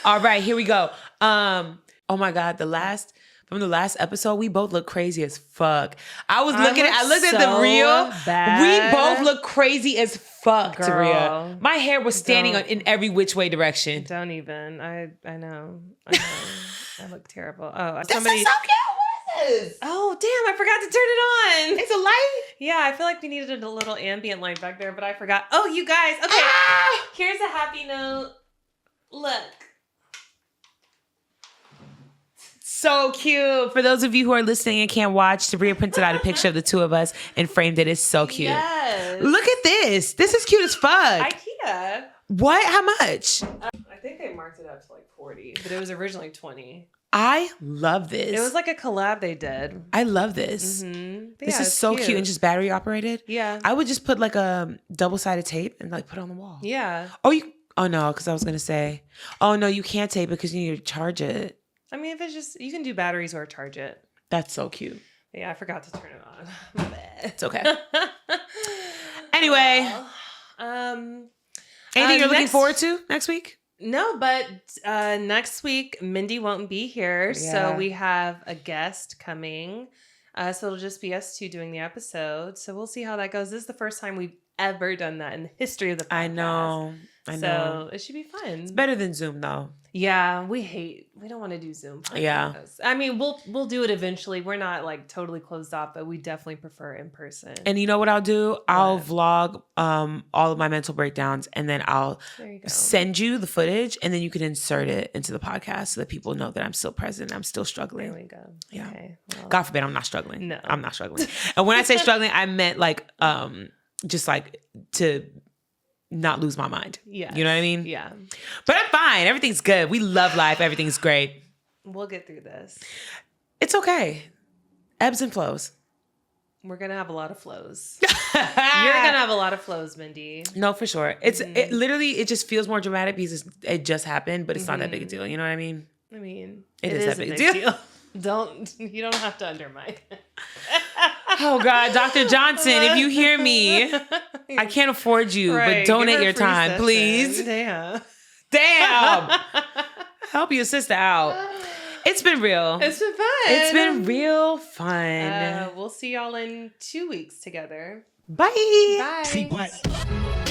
All right, here we go. Oh my God, from the last episode, we both look crazy as fuck. I looked at the reel. Bad. We both look crazy as fuck, Girl, Tabria. My hair was standing in every which way direction. Don't even. I know. I look terrible. Oh, This is so cute. What is this? Oh, damn, I forgot to turn it on. It's a light? Yeah, I feel like we needed a little ambient light back there, but I forgot. Oh, you guys. Okay. Here's a happy note. Look. So cute. For those of you who are listening and can't watch, Tabria printed out a picture of the two of us and framed it. It's so cute. Yes. Look at this. This is cute as fuck. IKEA. What? How much? I think they marked it up to like 40, but it was originally 20. I love this. It was like a collab they did. I love this. Mm-hmm. This is so cute and just battery operated. Yeah. I would just put like a double-sided tape and like put it on the wall. Yeah. Oh no, because I was gonna say, oh no, you can't tape it because you need to charge it. I mean, if it's just, you can do batteries or charge it. That's so cute. Yeah, I forgot to turn it on. My bad. It's okay. Anyway. Anything you're looking forward to next week? No, but next week, Mindy won't be here. Yeah. So we have a guest coming. So it'll just be us two doing the episode. So we'll see how that goes. This is the first time we've ever done that in the history of the podcast. I know. So it should be fun. It's better than Zoom though. Yeah, we don't want to do Zoom podcasts. Yeah. I mean, we'll do it eventually. We're not like totally closed off, but we definitely prefer in person. And you know what I'll do? I'll vlog all of my mental breakdowns and then I'll send you the footage and then you can insert it into the podcast so that people know that I'm still present. I'm still struggling. There we go. Yeah. Okay, well. God forbid I'm not struggling. No. I'm not struggling. And when I say struggling, I meant like just like to not lose my mind. Yeah. You know what I mean? Yeah. But I'm fine. Everything's good. We love life. Everything's great. We'll get through this. It's okay. Ebbs and flows. We're going to have a lot of flows. You're going to have a lot of flows, Mindy. No, for sure. It literally, it just feels more dramatic because it just happened, but it's not that big a deal. You know what I mean? I mean, it is that big a deal. You don't have to undermine it. Oh God, Dr. Johnson, if you hear me, I can't afford you, but donate your time, session. please. Damn. Help your sister out. It's been real. It's been fun. It's been real fun. We'll see y'all in 2 weeks together. Bye. Bye. CWatt.